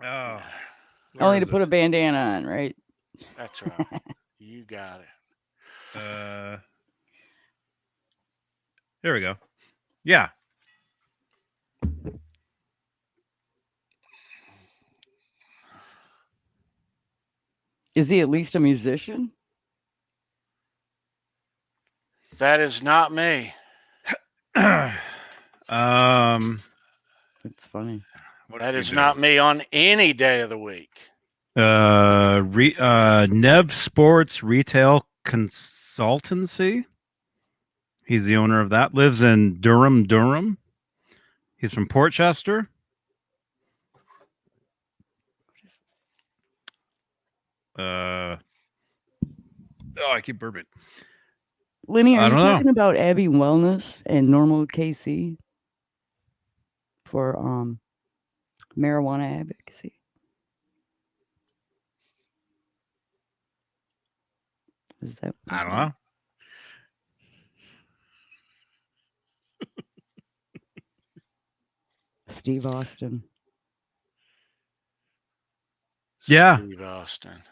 Oh, only to put a bandana on, right? That's right. You got it. Here we go. Yeah. Is he at least a musician? That is not me. It's funny. That is not me on any day of the week. Nev Sports Retail Consultancy. He's the owner of that. Lives in Durham. He's from Portchester. I keep burping. Lenny, are you talking about Abbey Wellness and Normal KC for marijuana advocacy? Is that? I don't know. Steve Austin. Yeah. Steve Austin.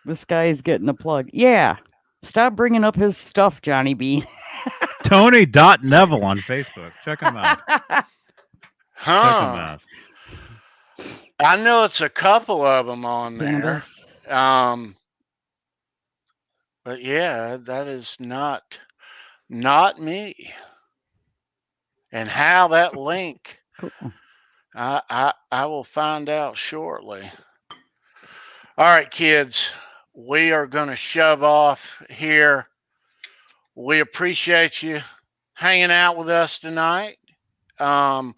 This guy's getting a plug. Yeah. Stop bringing up his stuff, Johnny B. Tony.Neville on Facebook. Check him out. Huh. I know it's a couple of them on there. But yeah, that is not me. And how that link, cool. I will find out shortly. All right, kids, we are going to shove off here. We appreciate you hanging out with us tonight. And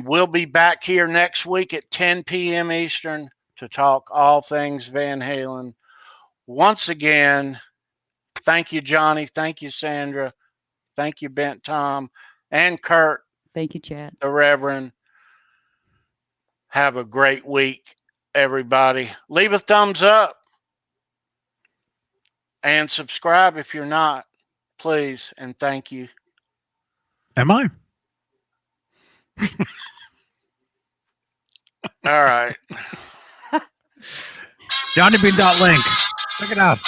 we'll be back here next week at 10 p.m. Eastern to talk all things Van Halen. Once again, thank you, Johnny. Thank you, Sandra. Thank you, Bent Tom and Kurt. Thank you, Chad. The Reverend. Have a great week, everybody. Leave a thumbs up and subscribe if you're not, please. And thank you. Am I? All right. JohnnyBean.link. Check it out.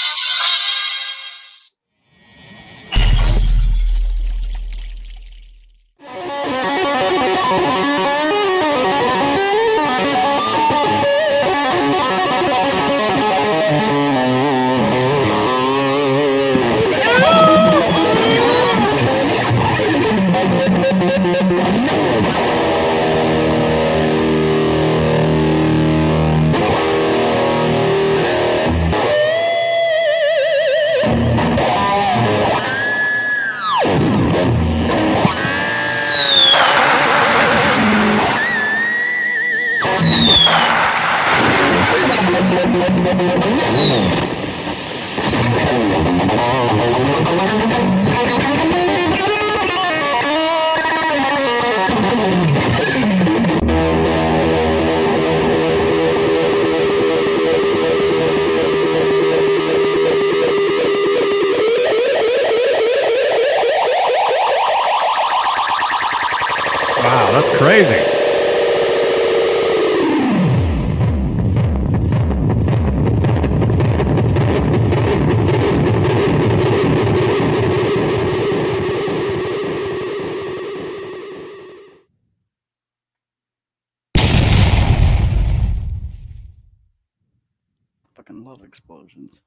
Wow, that's crazy. Fucking love explosions.